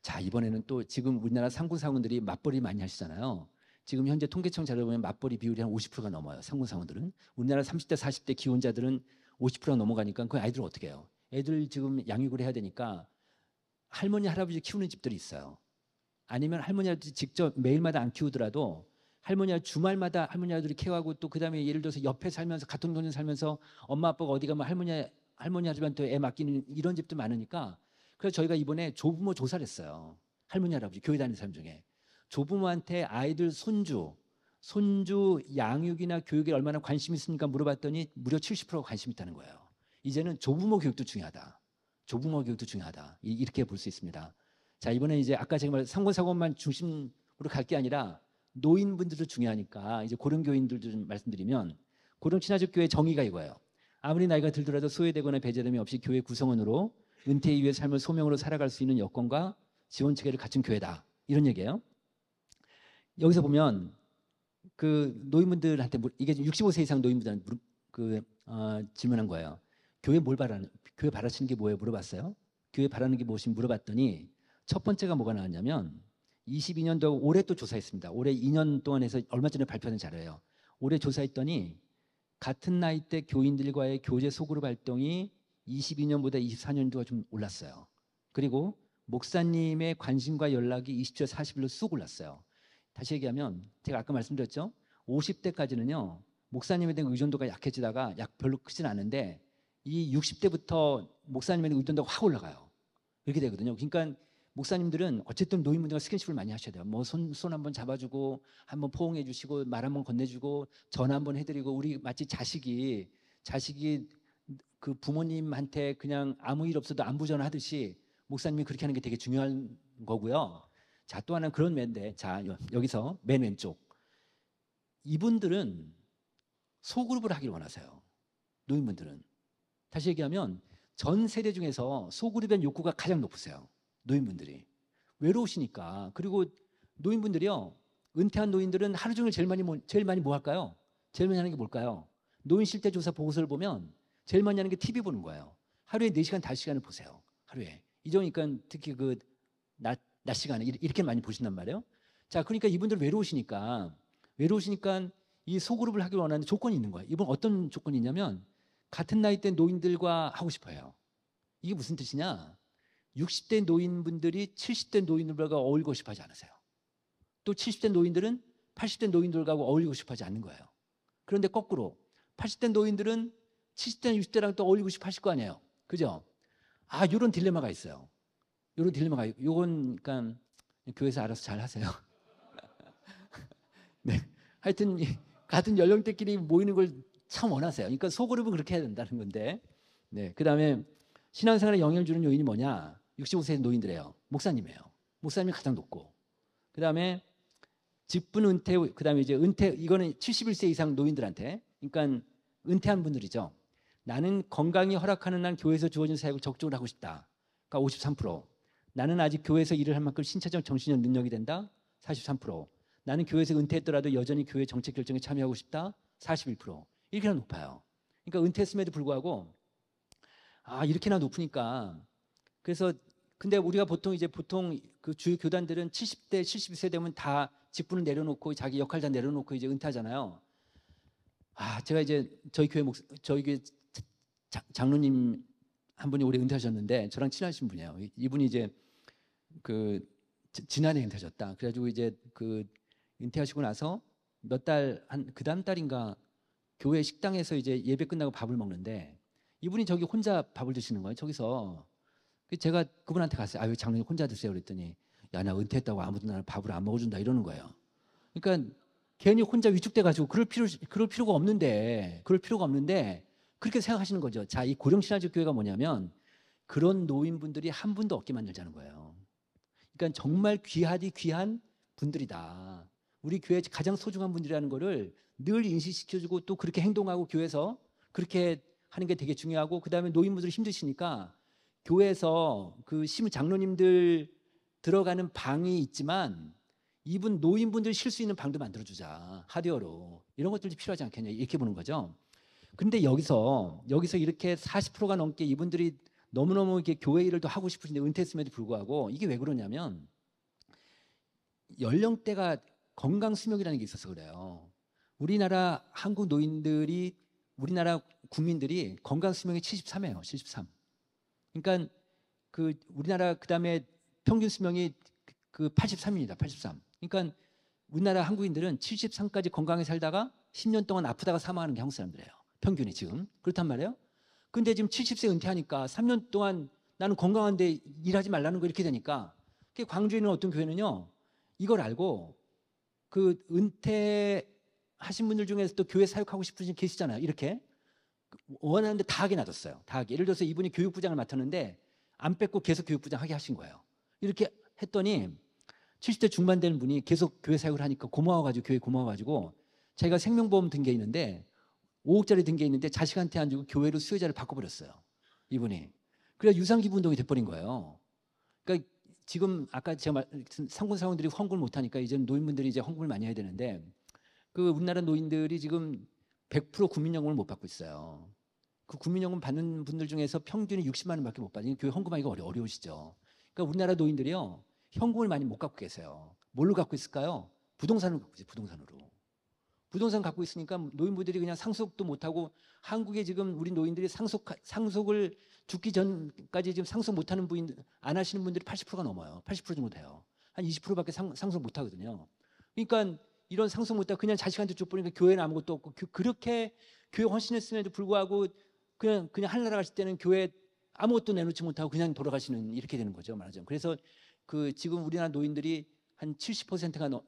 Speaker 1: 자, 이번에는 또 지금 우리나라 상군사원들이 맞벌이 많이 하시잖아요. 지금 현재 통계청 자료 보면 맞벌이 비율이 한 50%가 넘어요. 상군사원들은. 우리나라 30대 40대 기혼자들은 50%가 넘어가니까 그 아이들 어떻게 해요? 애들 지금 양육을 해야 되니까 할머니 할아버지 키우는 집들이 있어요. 아니면 할머니 할아버지 직접 매일마다 안 키우더라도 주말마다 할머니 할아버지를 케어하고 또 그다음에 예를 들어서 옆에 살면서 같은 동네 살면서 엄마 아빠가 어디 가면 할머니 할아버지한테 애 맡기는 이런 집도 많으니까 그래서 저희가 이번에 조부모 조사를 했어요. 할머니 할아버지 교회 다니는 사람 중에 조부모한테 아이들 손주 양육이나 교육에 얼마나 관심이 있습니까 물어봤더니 무려 70%가 관심 있다는 거예요. 이제는 조부모 교육도 중요하다. 조부모 교육도 중요하다. 이렇게 볼 수 있습니다. 자, 이번에 이제 아까 제가 말한 상권사고만 중심으로 갈 게 아니라 노인분들도 중요하니까 이제 고령교인들도 좀 말씀드리면 고령친화적교회 정의가 이거예요. 아무리 나이가 들더라도 소외되거나 배제됨이 없이 교회 구성원으로 은퇴 이후의 삶을 소명으로 살아갈 수 있는 여건과 지원 체계를 갖춘 교회다. 이런 얘기예요. 여기서 보면 그 노인분들한테 이게 65세 이상 노인분들한테 질문한 거예요. 교회 바라시는 게 뭐예요? 물어봤어요. 교회 바라는 게 무엇인지 물어봤더니 첫 번째가 뭐가 나왔냐면 22년도 올해 또 조사했습니다. 올해 2년 동안 해서 얼마 전에 발표된 자료예요. 올해 조사했더니 같은 나이대 교인들과의 교제 소그룹 활동이 22년보다 24년도가 좀 올랐어요. 그리고 목사님의 관심과 연락이 20절 40일로 쑥 올랐어요. 다시 얘기하면 제가 아까 말씀드렸죠. 50대까지는요. 목사님에 대한 의존도가 약해지다가 별로 크진 않은데 이 60대부터 목사님에 대한 의존도가 확 올라가요. 이렇게 되거든요. 그러니까 목사님들은 어쨌든 노인분들과 스킨십을 많이 하셔야 돼요. 뭐 손 한번 잡아주고 한번 포옹해 주시고 말 한번 건네주고 전화 한번 해드리고 우리 마치 자식이 그 부모님한테 그냥 아무 일 없어도 안부 전화하듯이 목사님이 그렇게 하는 게 되게 중요한 거고요. 자, 또 하나는 그런 면인데 자 여기서 맨 왼쪽 이분들은 소그룹을 하길 원하세요. 노인분들은 다시 얘기하면 전 세대 중에서 소그룹의 욕구가 가장 높으세요. 노인분들이. 외로우시니까. 그리고 노인분들이요. 은퇴한 노인들은 하루 종일 제일 많이 뭐 할까요? 제일 많이 하는 게 뭘까요? 노인 실태 조사 보고서를 보면 제일 많이 하는 게 TV 보는 거예요. 하루에 4시간, 5시간을 보세요. 하루에. 이 정도니까 특히 그 낮 시간에 이렇게 많이 보신단 말이에요. 자, 그러니까 이분들 외로우시니까 이 소그룹을 하길 원하는 조건이 있는 거예요. 이분 어떤 조건이 있냐면 같은 나이대 노인들과 하고 싶어요. 이게 무슨 뜻이냐? 60대 노인분들이 70대 노인들과 어울리고 싶어 하지 않으세요. 또 70대 노인들은 80대 노인들과 어울리고 싶어 하지 않는 거예요. 그런데 거꾸로 80대 노인들은 70대, 60대랑 또 어울리고 싶어 하실 거 아니에요. 그죠? 아, 이런 딜레마가 있어요. 이런 딜레마가, 요건, 그러니까, 교회에서 알아서 잘 하세요. 네. 하여튼, 같은 연령대끼리 모이는 걸 참 원하세요. 그러니까 소그룹은 그렇게 해야 된다는 건데. 네. 그 다음에 신앙생활에 영향을 주는 요인이 뭐냐? 65세 노인들이에요. 목사님이에요. 목사님이 가장 높고. 그 다음에 직분 은퇴, 그 다음에 이제 은퇴, 이거는 71세 이상 노인들한테, 그러니까 은퇴한 분들이죠. 나는 건강이 허락하는 한 교회에서 주어진 사역을 적극적으로 하고 싶다. 그러니까 53%. 나는 아직 교회에서 일을 할 만큼 신체적, 정신적 능력이 된다. 43%. 나는 교회에서 은퇴했더라도 여전히 교회 정책 결정에 참여하고 싶다. 41%. 이렇게나 높아요. 그러니까 은퇴했음에도 불구하고 이렇게나 높으니까 그래서 근데 우리가 보통 그 주요 교단들은 70대, 71세 되면 다 직분을 내려놓고 자기 역할 다 내려놓고 이제 은퇴하잖아요. 제가 이제 저희 교회 장로님 한 분이 올해 은퇴하셨는데 저랑 친하신 분이에요. 이분이 이제 그 지난해 은퇴하셨다. 그래가지고 이제 그 은퇴하시고 나서 몇 달 그 다음 달인가 교회 식당에서 이제 예배 끝나고 밥을 먹는데 이분이 저기 혼자 밥을 드시는 거예요. 저기서 제가 그분한테 갔어요. 왜 장로님 혼자 드세요? 그랬더니 야, 나 은퇴했다고 아무도 나를 밥을 안 먹어준다 이러는 거예요. 그러니까 괜히 혼자 위축돼 가지고 그럴 필요가 없는데 그렇게 생각하시는 거죠. 자, 이 고령신화적 교회가 뭐냐면 그런 노인분들이 한 분도 없게 만들자는 거예요. 그러니까 정말 귀한 분들이다. 우리 교회 가장 소중한 분들이라는 거를 늘 인식시켜주고 또 그렇게 행동하고 교회에서 그렇게 하는 게 되게 중요하고 그다음에 노인분들이 힘드시니까 교회에서 그 장로님들 들어가는 방이 있지만 이분 노인분들 쉴 수 있는 방도 만들어주자. 하드웨어로. 이런 것들도 필요하지 않겠냐. 이렇게 보는 거죠. 근데 여기서 이렇게 40%가 넘게 이분들이 너무너무 이렇게 교회 일을 또 하고 싶으신데 은퇴했음에도 불구하고 이게 왜 그러냐면 연령대가 건강 수명이라는 게 있어서 그래요. 우리나라 한국 노인들이 우리나라 국민들이 건강 수명이 73예요. 73. 그러니까 그 우리나라 그다음에 평균 수명이 그 83입니다. 83. 그러니까 우리나라 한국인들은 73까지 건강하게 살다가 10년 동안 아프다가 사망하는 게 한국 사람들이에요. 평균이 지금. 그렇단 말이에요. 근데 지금 70세 은퇴하니까 3년 동안 나는 건강한데 일하지 말라는 거 이렇게 되니까 광주에 있는 어떤 교회는요. 이걸 알고 그 은퇴하신 분들 중에서 또 교회 사역하고 싶으신 분 계시잖아요. 이렇게 원하는데 다 하게 놔뒀어요. 다 하게. 예를 들어서 이분이 교육부장을 맡았는데 안 뺏고 계속 교육부장 하게 하신 거예요. 이렇게 했더니 70대 중반 되는 분이 계속 교회 사역을 하니까 고마워가지고 교회 고마워가지고 자기가 생명보험 등기에 있는데 5억짜리 등기에 있는데 자식한테 안 주고 교회로 수혜자를 바꿔버렸어요. 이분이. 그래서 유산기부 운동이 돼버린 거예요. 그러니까 지금 아까 제가 상군 사원들이 헌금을 못하니까 이제 노인분들이 이제 헌금을 많이 해야 되는데 그 우리나라 노인들이 지금 100% 국민연금을 못 받고 있어요. 그 국민연금 받는 분들 중에서 평균이 60만 원밖에 못 받으니까 교회 헌금하기가 어려우시죠. 그러니까 우리나라 노인들이요. 현금을 많이 못 갖고 계세요. 뭘로 갖고 있을까요? 부동산을 갖고 있어요. 부동산으로. 부동산 갖고 있으니까 노인분들이 그냥 상속도 못하고 한국에 지금 우리 노인들이 상속을 죽기 전까지 지금 상속 못하는 안 하시는 분들이 80%가 넘어요. 80% 정도 돼요. 한 20%밖에 상속 못하거든요. 그러니까 이런 상속 못하고 그냥 자식한테 줘버리니까 교회는 아무것도 없고 그렇게 교회 헌신했음에도 불구하고 그냥 하늘나라 가실 때는 교회 아무것도 내놓지 못하고 그냥 돌아가시는 이렇게 되는 거죠. 말하자면. 그래서 그 지금 우리나라 노인들이 한 70%가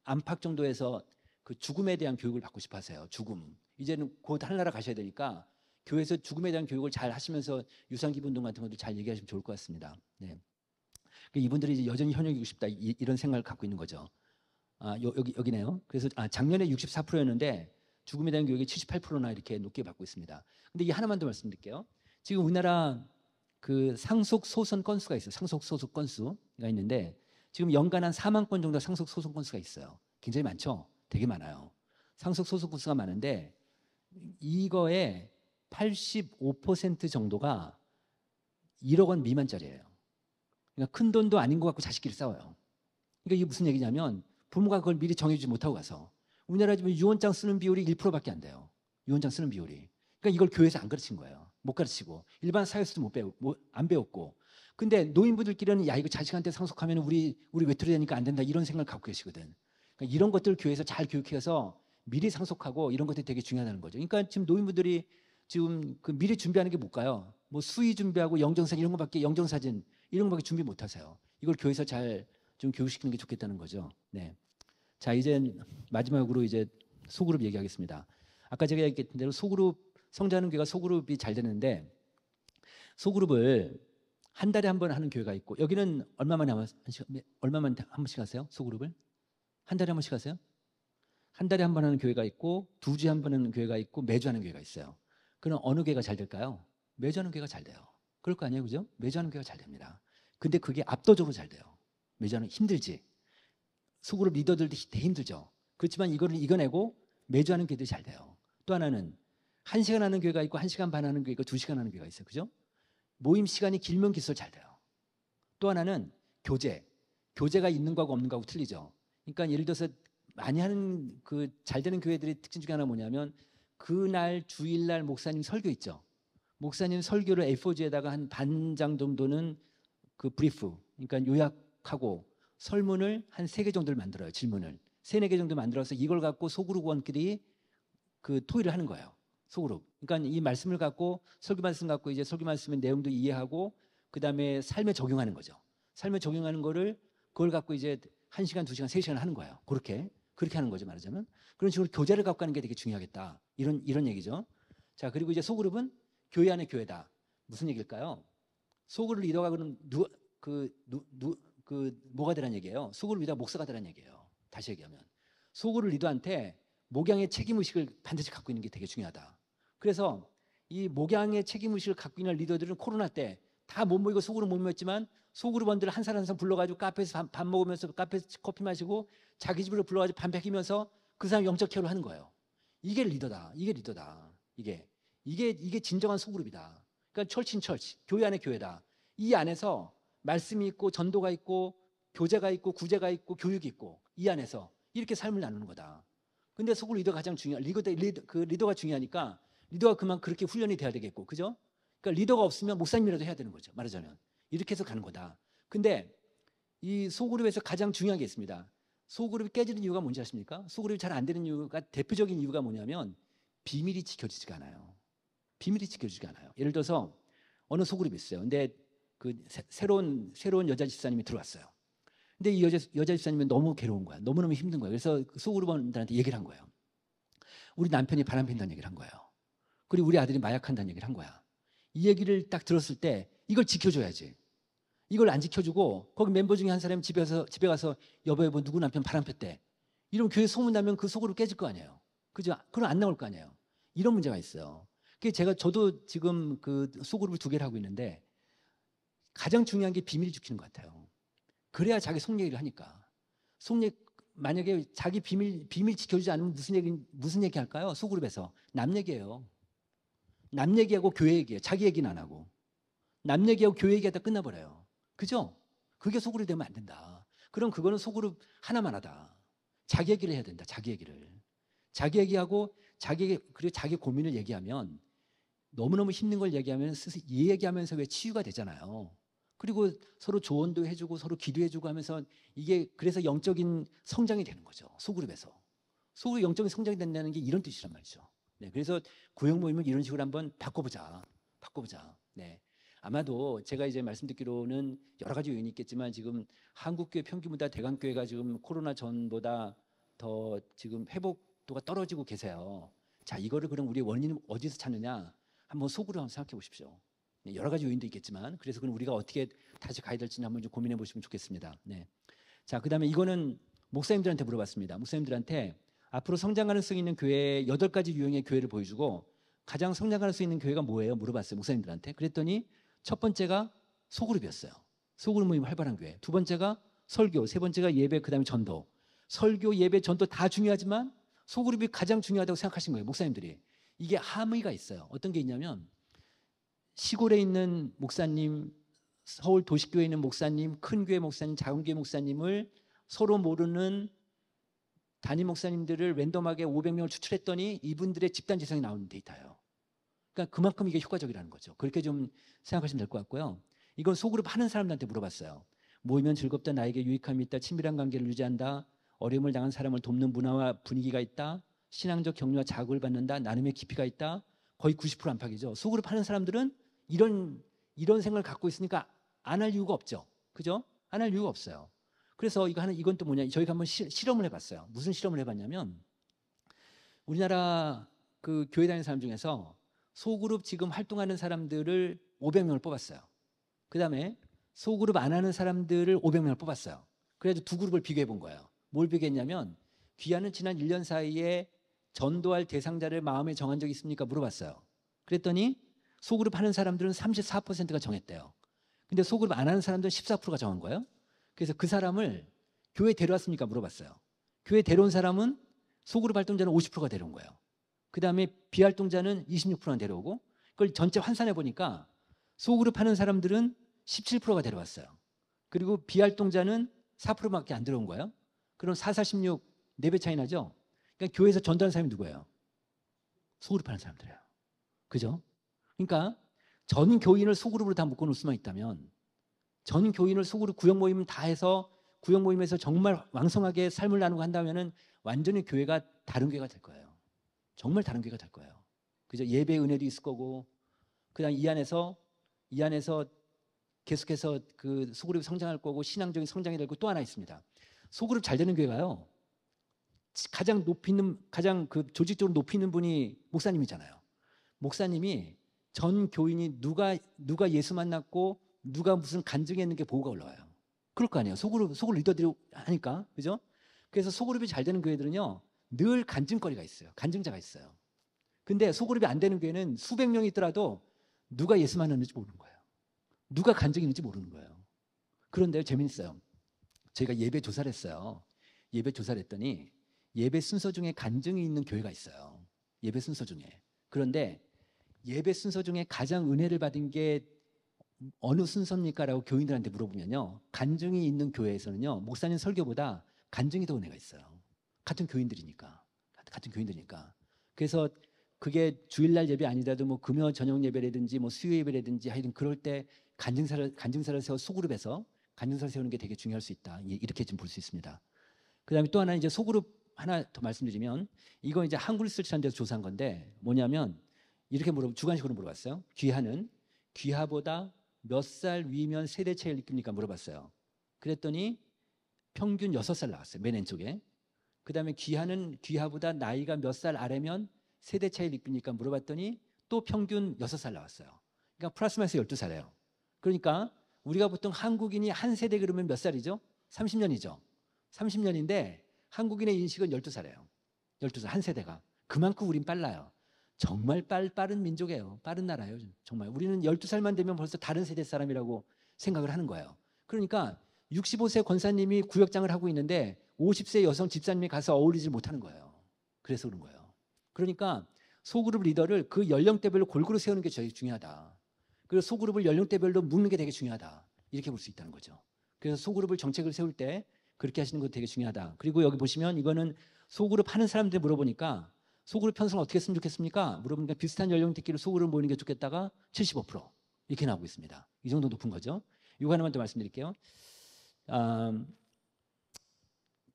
Speaker 1: 안팎 정도에서 그 죽음에 대한 교육을 받고 싶어 하세요. 죽음. 이제는 곧 하늘나라 가셔야 되니까 교회에서 죽음에 대한 교육을 잘 하시면서 유산기부 운동 같은 것도 잘 얘기하시면 좋을 것 같습니다. 네. 이분들이 이제 여전히 현역이고 싶다 이런 생각을 갖고 있는 거죠. 여기네요. 그래서 작년에 64%였는데 죽음에 대한 교육이 78%나 이렇게 높게 받고 있습니다. 근데 이 하나만 더 말씀드릴게요. 지금 우리나라 그 상속 소송 건수가 있어요. 상속 소송 건수가 있는데 지금 연간 한 4만 건 정도 상속 소송 건수가 있어요. 굉장히 많죠? 되게 많아요. 상속 소송 건수가 많은데 이거의 85% 정도가 1억 원 미만짜리예요. 그러니까 큰 돈도 아닌 것 같고 자식끼리 싸워요. 그러니까 이게 무슨 얘기냐면 부모가 그걸 미리 정해주지 못하고 가서 우리나라 지금 유언장 쓰는 비율이 1%밖에 안 돼요. 유언장 쓰는 비율이. 그러니까 이걸 교회에서 안 가르친 거예요. 못 가르치고 일반 사회에서도 안 배웠고. 근데 노인분들끼리는 야 이거 자식한테 상속하면 우리 외톨이 되니까 안 된다 이런 생각을 갖고 계시거든. 그러니까 이런 것들을 교회에서 잘 교육해서 미리 상속하고 이런 것들이 되게 중요하다는 거죠. 그러니까 지금 노인분들이 지금 그 미리 준비하는 게 뭘까요? 뭐 수의 준비하고 영정사진 이런 거밖에 영정사진 이런 거밖에 준비 못 하세요. 이걸 교회에서 잘 좀 교육시키는 게 좋겠다는 거죠. 네. 자, 이제 마지막으로 이제 소그룹 얘기하겠습니다. 아까 제가 얘기했던 대로 소그룹 성장하는 교회가 소그룹이 잘 되는데 소그룹을 한 달에 한 번 하는 교회가 있고 여기는 얼마만에 한 번씩 하세요? 소그룹을? 한 달에 한 번씩 하세요? 한 달에 한 번 하는 교회가 있고 2주에 한 번 하는 교회가 있고 매주 하는 교회가 있어요. 그럼 어느 교회가 잘 될까요? 매주 하는 교회가 잘 돼요. 그럴 거 아니에요, 그죠? 매주 하는 교회가 잘 됩니다. 근데 그게 압도적으로 잘 돼요. 매주 하는 힘들지. 소그룹 리더들도 되게 힘들죠. 그렇지만 이거를 이겨내고 매주 하는 교회들이 잘 돼요. 또 하나는 1시간 하는 교회가 있고 1시간 반 하는 교회가 있고 2시간 하는 교회가 있어요. 그죠? 모임 시간이 길면 길수록 잘 돼요. 또 하나는 교제가 있는 거하고 없는 거하고 틀리죠. 그러니까 예를 들어서 많이 하는 그 잘 되는 교회들의 특징 중에 하나 뭐냐면 그날 주일날 목사님 설교 있죠. 목사님 설교를 A4지에다가 한 반 장 정도는 그 브리프, 그러니까 요약하고 설문을 한 3개 정도를 만들어요. 질문을 3-4개 정도 만들어서 이걸 갖고 소그룹원끼리 그 토의를 하는 거예요. 소그룹. 그러니까 이 말씀을 갖고 설교 말씀 갖고 이제 설교 말씀의 내용도 이해하고 그다음에 삶에 적용하는 거죠. 삶에 적용하는 거를 그걸 갖고 이제 1시간, 2시간, 3시간 하는 거예요. 그렇게 하는 거죠, 말하자면. 그런 식으로 교제를 갖고 가는 게 되게 중요하겠다. 이런 얘기죠. 자, 그리고 이제 소그룹은 교회 안에 교회다. 무슨 얘기일까요? 소그룹 리더가 그럼 뭐가 되란 얘기예요? 소그룹 리더가 목사가 되란 얘기예요. 다시 얘기하면 소그룹 리더한테 목양의 책임의식을 반드시 갖고 있는 게 되게 중요하다. 그래서 이 목양의 책임의식을 갖고 있는 리더들은 코로나 때 다 못 모이고 소그룹 못 모였지만 소그룹원들 한 사람 한 사람 불러가지고 카페에서 밥 먹으면서 카페에서 커피 마시고 자기 집으로 불러가지고 밤 새기면서 그 사람 영적 케어를 하는 거예요. 이게 리더다. 이게 진정한 소그룹이다. 그러니까 철친 철치, 교회 안에 교회다. 이 안에서 말씀이 있고 전도가 있고 교제가 있고 구제가 있고 교육이 있고 이 안에서 이렇게 삶을 나누는 거다. 근데 소그룹 리더가 가장 리더가 중요하니까 리더가 그렇게 훈련이 돼야 되겠고, 그죠? 그러니까 리더가 없으면 목사님이라도 해야 되는 거죠. 말하자면 이렇게 해서 가는 거다. 근데 이 소그룹에서 가장 중요한 게 있습니다. 소그룹이 깨지는 이유가 뭔지 아십니까? 소그룹이 잘 안 되는 이유가 대표적인 이유가 뭐냐면 비밀이 지켜지지가 않아요. 비밀이 지켜지지가 않아요. 예를 들어서 어느 소그룹이 있어요. 근데 그 새로운 여자 집사님이 들어왔어요. 근데 이 여자 집사님은 너무 괴로운 거야. 너무너무 힘든 거야. 그래서 그 소그룹원들한테 얘기를 한 거예요. 우리 남편이 바람 핀다는 얘기를 한 거예요. 그리고 우리 아들이 마약한다는 얘기를 한 거야. 이 얘기를 딱 들었을 때 이걸 지켜줘야지. 이걸 안 지켜주고 거기 멤버 중에 한 사람이 집에 가서 여보 누구 남편 바람 폈대. 이러면 교회 소문나면 그 소그룹 깨질 거 아니에요. 그죠? 그럼 안 나올 거 아니에요. 이런 문제가 있어요. 저도 지금 그 소그룹을 2개를 하고 있는데 가장 중요한 게 비밀 지키는 것 같아요. 그래야 자기 속 얘기를 하니까. 만약에 자기 비밀 지켜주지 않으면 무슨 얘기 할까요? 소그룹에서 남 얘기예요. 남 얘기하고 교회 얘기예요. 자기 얘기는 안 하고. 남 얘기하고 교회 얘기하다 끝나버려요. 그죠? 그게 소그룹이 되면 안 된다. 그럼 그거는 소그룹 하나만 하다. 자기 얘기를 해야 된다. 자기 얘기를. 자기 얘기하고 그리고 자기 고민을 얘기하면 너무너무 힘든 걸 얘기하면 스스로 이 얘기하면서 왜 치유가 되잖아요. 그리고 서로 조언도 해주고 서로 기도해주고 하면서 이게 그래서 영적인 성장이 되는 거죠. 소그룹에서. 소그룹 영적인 성장이 된다는 게 이런 뜻이란 말이죠. 네, 그래서 구역 모임을 이런 식으로 한번 바꿔보자. 네. 아마도 제가 이제 말씀 듣기로는 여러 가지 요인이 있겠지만 지금 한국교회 평균보다 대강교회가 지금 코로나 전보다 더 지금 회복도가 떨어지고 계세요. 자, 이거를 그럼 우리의 원인은 어디서 찾느냐? 한번 속으로 한번 생각해 보십시오. 네, 여러 가지 요인도 있겠지만 그래서 그럼 우리가 어떻게 다시 가야 될지 한번 좀 고민해 보시면 좋겠습니다. 네. 자, 그다음에 이거는 목사님들한테 물어봤습니다. 목사님들한테 앞으로 성장 가능성 있는 교회 8가지 유형의 교회를 보여주고 가장 성장할 수 있는 교회가 뭐예요? 물어봤어요, 목사님들한테. 그랬더니 첫 번째가 소그룹이었어요. 소그룹 모임 활발한 교회. 두 번째가 설교, 세 번째가 예배, 그다음에 전도. 설교, 예배, 전도 다 중요하지만 소그룹이 가장 중요하다고 생각하신 거예요, 목사님들이. 이게 함의가 있어요. 어떤 게 있냐면 시골에 있는 목사님, 서울 도시교회에 있는 목사님, 큰 교회 목사님, 작은 교회 목사님을 서로 모르는 담임 목사님들을 랜덤하게 500명을 추출했더니 이분들의 집단 지성이 나오는 데이터예요. 그러니까 그만큼 이게 효과적이라는 거죠. 그렇게 좀 생각하시면 될 것 같고요. 이건 소그룹 하는 사람들한테 물어봤어요. 모이면 즐겁다, 나에게 유익함이 있다, 친밀한 관계를 유지한다, 어려움을 당한 사람을 돕는 문화와 분위기가 있다, 신앙적 격려와 자극을 받는다, 나눔의 깊이가 있다. 거의 90% 안팎이죠. 소그룹 하는 사람들은 이런 생각을 갖고 있으니까 안 할 이유가 없죠. 그죠? 안 할 이유가 없어요. 그래서 이건 또 뭐냐? 저희가 한번 실험을 해봤어요. 무슨 실험을 해봤냐면 우리나라 그 교회 다니는 사람 중에서 소그룹 지금 활동하는 사람들을 500명을 뽑았어요. 그 다음에 소그룹 안 하는 사람들을 500명을 뽑았어요. 그래서 두 그룹을 비교해 본 거예요. 뭘 비교했냐면 귀하는 지난 1년 사이에 전도할 대상자를 마음에 정한 적이 있습니까? 물어봤어요. 그랬더니 소그룹 하는 사람들은 34%가 정했대요. 근데 소그룹 안 하는 사람들은 14%가 정한 거예요. 그래서 그 사람을 교회 데려왔습니까? 물어봤어요. 교회 데려온 사람은 소그룹 활동자는 50%가 데려온 거예요. 그 다음에 비활동자는 26%가 데려오고 그걸 전체 환산해 보니까 소그룹 하는 사람들은 17%가 데려왔어요. 그리고 비활동자는 4%밖에 안 들어온 거예요. 그럼 4, 4, 16, 4배 차이 나죠? 그러니까 교회에서 전도하는 사람이 누구예요? 소그룹 하는 사람들이에요. 그죠? 그러니까 전 교인을 소그룹으로 다 묶어놓을 수만 있다면 전 교인을 소그룹 구역 모임 다 해서 구역 모임에서 정말 왕성하게 삶을 나누고 한다면은 완전히 교회가 다른 교회가 될 거예요. 정말 다른 교회가 될 거예요. 그죠? 예배 은혜도 있을 거고 그다음 이 안에서 계속해서 그 소그룹이 성장할 거고 신앙적인 성장이 되고 또 하나 있습니다. 소그룹 잘 되는 교회가요. 가장 그 조직적으로 높이 있는 분이 목사님이잖아요. 목사님이 전 교인이 누가 예수 만났고 누가 무슨 간증이 있는 게 보고가 올라와요. 그럴 거 아니에요. 소그룹 리더들이 하니까. 그죠? 그래서 소그룹이 잘 되는 교회들은요. 늘 간증거리가 있어요. 간증자가 있어요. 근데 소그룹이 안 되는 교회는 수백 명이 있더라도 누가 예수 만났는지 모르는 거예요. 누가 간증이 있는지 모르는 거예요. 그런데 재밌어요. 저희가 예배 조사를 했어요. 예배 조사를 했더니 예배 순서 중에 간증이 있는 교회가 있어요. 예배 순서 중에. 그런데 예배 순서 중에 가장 은혜를 받은 게 어느 순서입니까? 라고 교인들한테 물어보면요. 간증이 있는 교회에서는요. 목사님 설교보다 간증이 더 은혜가 있어요. 같은 교인들이니까. 그래서 그게 주일날 예배 아니더라도 뭐 금요 저녁 예배라든지 뭐 수요 예배라든지 하여튼 그럴 때 간증사를 세워 소그룹에서 간증사를 세우는 게 되게 중요할 수 있다. 이렇게 좀 볼 수 있습니다. 그다음에 또 하나는 이제 소그룹 하나 더 말씀드리면 이건 이제 한글 리서치라는 데서 조사한 건데 뭐냐면 이렇게 주관식으로 물어봤어요. 귀하보다 몇 살 위면 세대 차이를 느낍니까? 물어봤어요. 그랬더니 평균 6살 나왔어요. 맨 왼쪽에. 그 다음에 귀하보다 나이가 몇 살 아래면 세대 차이를 느낍니까? 물어봤더니 또 평균 6살 나왔어요. 그러니까 플러스 마이너스 12살이에요. 그러니까 우리가 보통 한국인이 한 세대 그러면 몇 살이죠? 30년이죠. 30년인데 한국인의 인식은 12살이에요. 12살 한 세대가. 그만큼 우린 빨라요. 정말 빠른 민족이에요. 빠른 나라예요. 정말. 우리는 12살만 되면 벌써 다른 세대 사람이라고 생각을 하는 거예요. 그러니까 65세 권사님이 구역장을 하고 있는데 50세 여성 집사님이 가서 어울리지 못하는 거예요. 그래서 그런 거예요. 그러니까 소그룹 리더를 그 연령대별로 골고루 세우는 게 제일 중요하다. 그리고 소그룹을 연령대별로 묶는 게 되게 중요하다. 이렇게 볼 수 있다는 거죠. 그래서 소그룹을 정책을 세울 때 그렇게 하시는 거 되게 중요하다. 그리고 여기 보시면 이거는 소그룹 하는 사람들 물어보니까 소그룹 편성을 어떻게 했으면 좋겠습니까? 물어보니까 비슷한 연령대끼리 소그룹을 모이는 게 좋겠다가 75% 이렇게 나오고 있습니다. 이 정도 높은 거죠. 이거 하나만 더 말씀드릴게요.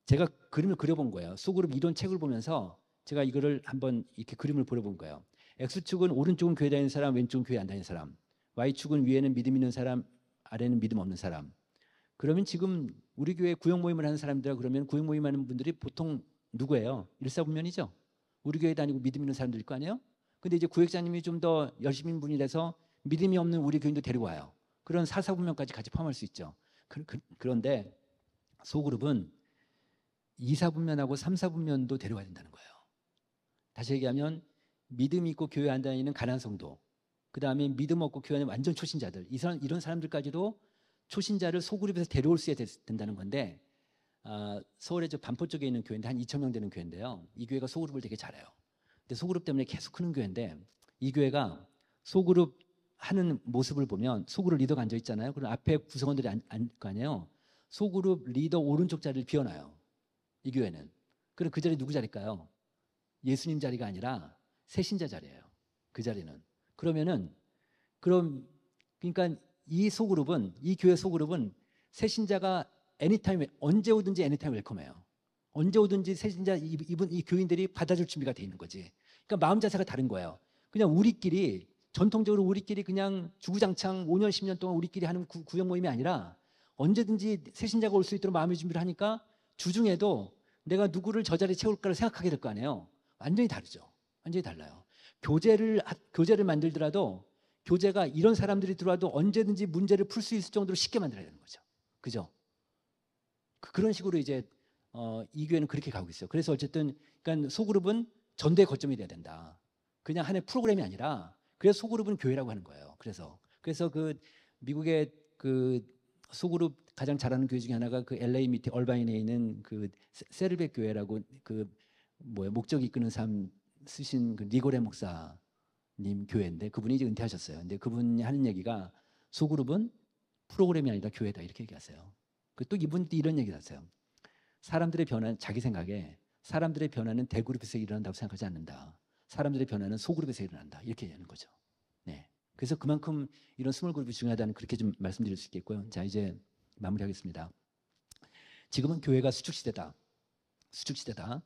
Speaker 1: 제가 그림을 그려본 거예요. 소그룹 이론 책을 보면서 제가 이거를 한번 이렇게 그림을 그려본 거예요. X축은 오른쪽은 교회 다니는 사람, 왼쪽은 교회 안 다니는 사람. Y축은 위에는 믿음 있는 사람, 아래는 믿음 없는 사람. 그러면 지금 우리 교회 구역 모임을 하는 사람들 그러면 구역 모임 하는 분들이 보통 누구예요? 일사분면이죠. 우리 교회 다니고 믿음 있는 사람들일 거 아니에요? 근데 이제 구역장님이 좀 더 열심인 분이 돼서 믿음이 없는 우리 교인도 데리고 와요. 그런 사사분면까지 같이 포함할 수 있죠. 그런데 소그룹은 2사분면하고 3사분면도 데려와야 된다는 거예요. 다시 얘기하면 믿음 있고 교회 안 다니는 가난한 성도, 그 다음에 믿음 없고 교회 안에 완전 초신자들, 이런 사람들까지도 초신자를 소그룹에서 데려올 수 있어야 된다는 건데, 서울의 저 반포 쪽에 있는 교회인데 한 2천 명 되는 교회인데요. 이 교회가 소그룹을 되게 잘해요. 근데 소그룹 때문에 계속 크는 교회인데, 이 교회가 소그룹 하는 모습을 보면 소그룹 리더가 앉아 있잖아요. 그럼 앞에 구성원들이 앉을 거 아니에요. 소그룹 리더 오른쪽 자리를 비워놔요. 이 교회는. 그럼 그 자리 누구 자리일까요? 예수님 자리가 아니라 새신자 자리예요. 그 자리는. 그러니까 이 교회 소그룹은 새신자가 애니타임, 언제 오든지 애니타임 웰컴해요. 언제 오든지 새신자 이 교인들이 받아줄 준비가 돼 있는 거지. 그러니까 마음 자세가 다른 거예요. 그냥 전통적으로 우리끼리 그냥 주구장창 5년, 10년 동안 우리끼리 하는 구역 모임이 아니라 언제든지 새신자가 올 수 있도록 마음의 준비를 하니까 주중에도 내가 누구를 저 자리에 채울까를 생각하게 될 거 아니에요. 완전히 다르죠. 완전히 달라요. 교재를 만들더라도 교재가 이런 사람들이 들어와도 언제든지 문제를 풀 수 있을 정도로 쉽게 만들어야 되는 거죠. 그죠? 그런 식으로 이제 이 교회는 그렇게 가고 있어요. 그래서 어쨌든 그러니까 소그룹은 전도의 거점이 돼야 된다. 그냥 하나의 프로그램이 아니라 그래서 소그룹은 교회라고 하는 거예요. 그래서 그 미국의 그 소그룹 가장 잘하는 교회 중에 하나가 그 LA 밑에 얼바인에 있는 그 세르백 교회라고 목적 이끄는 삶 쓰신 그 니고레 목사님 교회인데 그분이 이제 은퇴하셨어요. 근데 그분이 하는 얘기가 소그룹은 프로그램이 아니라 교회다 이렇게 얘기하세요. 또 이분도 이런 얘기를 하세요. 사람들의 변화는 자기 생각에 사람들의 변화는 대그룹에서 일어난다고 생각하지 않는다. 사람들의 변화는 소그룹에서 일어난다. 이렇게 얘기하는 거죠. 네. 그래서 그만큼 이런 스몰 그룹이 중요하다는 그렇게 좀 말씀드릴 수 있겠고요. 자, 이제 마무리하겠습니다. 지금은 교회가 수축시대다. 수축시대다.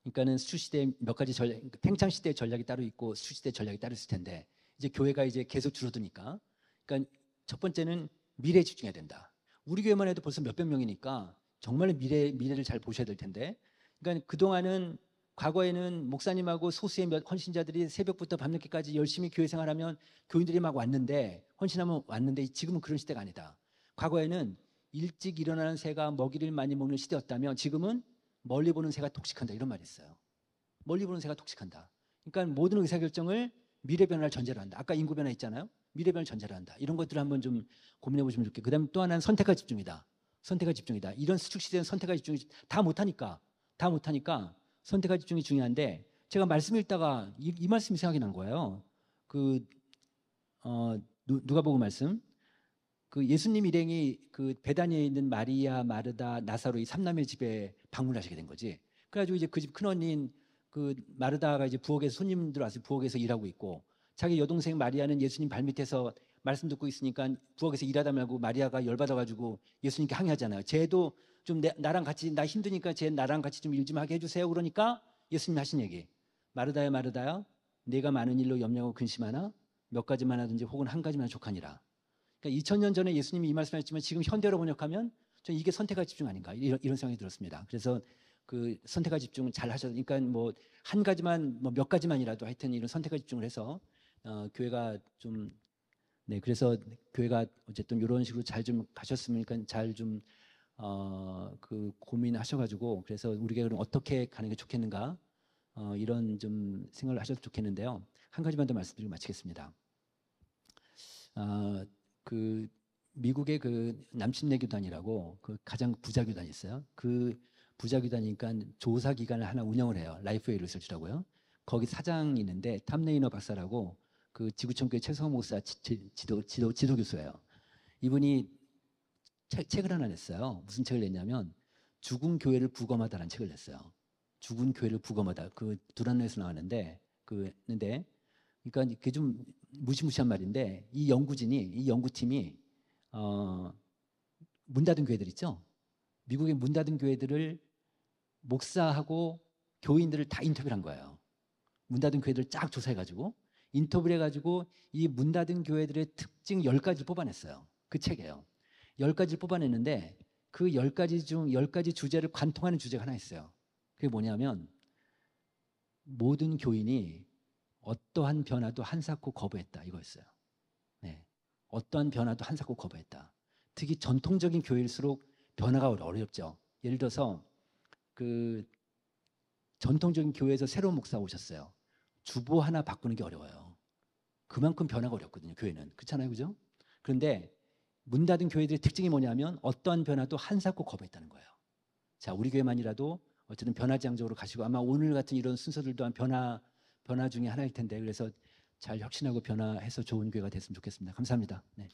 Speaker 1: 그러니까는 수축시대 몇 가지 팽창시대의 전략이 따로 있고 수축시대 전략이 따로 있을 텐데 이제 교회가 이제 계속 줄어드니까 그러니까 첫 번째는 미래에 집중해야 된다. 우리 교회만 해도 벌써 몇백 명이니까 정말 미래를 잘 보셔야 될 텐데 그러니까 그동안은 과거에는 목사님하고 소수의 몇 헌신자들이 새벽부터 밤늦게까지 열심히 교회 생활하면 교인들이 막 헌신하면 왔는데 지금은 그런 시대가 아니다. 과거에는 일찍 일어나는 새가 먹이를 많이 먹는 시대였다면 지금은 멀리 보는 새가 독식한다 이런 말이 있어요. 멀리 보는 새가 독식한다. 그러니까 모든 의사결정을 미래 변화를 전제로 한다. 아까 인구 변화 있잖아요. 미래 변화를 전제로 한다. 이런 것들을 한번 좀 고민해 보시면 좋겠고 그다음에 또 하나는 선택과 집중이다. 선택과 집중이다. 이런 수축 시대는 선택과 집중이 다 못하니까 선택과 집중이 중요한데 제가 말씀 읽다가 이 말씀이 생각이 난 거예요. 누가복음 말씀. 그 예수님 일행이 그 베다니에 있는 마리아, 마르다, 나사로 이 삼남의 집에 방문하시게 된 거지. 그래가지고 이제 그 집 큰언니인 그 마르다가 이제 부엌에서 손님들 와서 부엌에서 일하고 있고 자기 여동생 마리아는 예수님 발밑에서 말씀 듣고 있으니까 부엌에서 일하다 말고 마리아가 열받아가지고 예수님께 항의하잖아요. 쟤도 좀 나랑 같이 나 힘드니까 쟤 나랑 같이 좀 일 좀 하게 해주세요. 그러니까 예수님 하신 얘기. 마르다야 마르다야 내가 많은 일로 염려하고 근심하나 몇 가지만 하든지 혹은 한 가지만 족하니라. 그러니까 2000년 전에 예수님이 이 말씀하셨지만 지금 현대로 번역하면 전 이게 선택과 집중 아닌가 이런 생각이 들었습니다. 그래서 그 선택과 집중 잘 하셔서 그러니까 뭐 한 가지만 뭐 몇 가지만이라도 하여튼 이런 선택과 집중을 해서 교회가 좀 네 그래서 교회가 어쨌든 이런 식으로 잘 좀 가셨으면 잘 좀 그 고민하셔가지고 그래서 우리 교회는 어떻게 가는 게 좋겠는가 이런 좀 생각을 하셔도 좋겠는데요. 한 가지만 더 말씀드리고 마치겠습니다. 그 미국의 그 남침내 교단이라고 그 가장 부자 교단이 있어요. 그 부자 교단이니까 조사 기관을 하나 운영을 해요. 라이프웨이 리서치라고요. 거기 사장이 있는데 탐 레이너 박사라고 그 지구촌교회 최성호 목사 지도 교수예요. 이분이 책을 하나 냈어요. 무슨 책을 냈냐면 죽은 교회를 부검하다라는 책을 냈어요. 죽은 교회를 부검하다. 그 두란노에서 나왔는데 그런데 그러니까 그게 좀 무시무시한 말인데 이 연구팀이 문 닫은 교회들 있죠. 미국의 문 닫은 교회들을 목사하고 교인들을 다 인터뷰를 한 거예요. 문 닫은 교회들을 쫙 조사해가지고 인터뷰를 해가지고 이 문 닫은 교회들의 특징 10가지를 뽑아냈어요. 그 책이에요. 10가지를 뽑아냈는데 그 10가지 중 10가지 주제를 관통하는 주제가 하나 있어요. 그게 뭐냐면 모든 교인이 어떠한 변화도 한사코 거부했다 이거였어요. 네. 어떠한 변화도 한사코 거부했다. 특히 전통적인 교회일수록 변화가 어렵죠. 예를 들어서 그 전통적인 교회에서 새로운 목사 오셨어요. 주보 하나 바꾸는 게 어려워요. 그만큼 변화가 어렵거든요. 교회는. 그렇잖아요. 그죠? 그런데 문 닫은 교회들의 특징이 뭐냐면 어떠한 변화도 한사코 거부했다는 거예요. 자, 우리 교회만이라도 어쨌든 변화지향적으로 가시고 아마 오늘 같은 이런 순서들 또한 변화 중에 하나일 텐데 그래서 잘 혁신하고 변화해서 좋은 교회가 됐으면 좋겠습니다. 감사합니다. 네.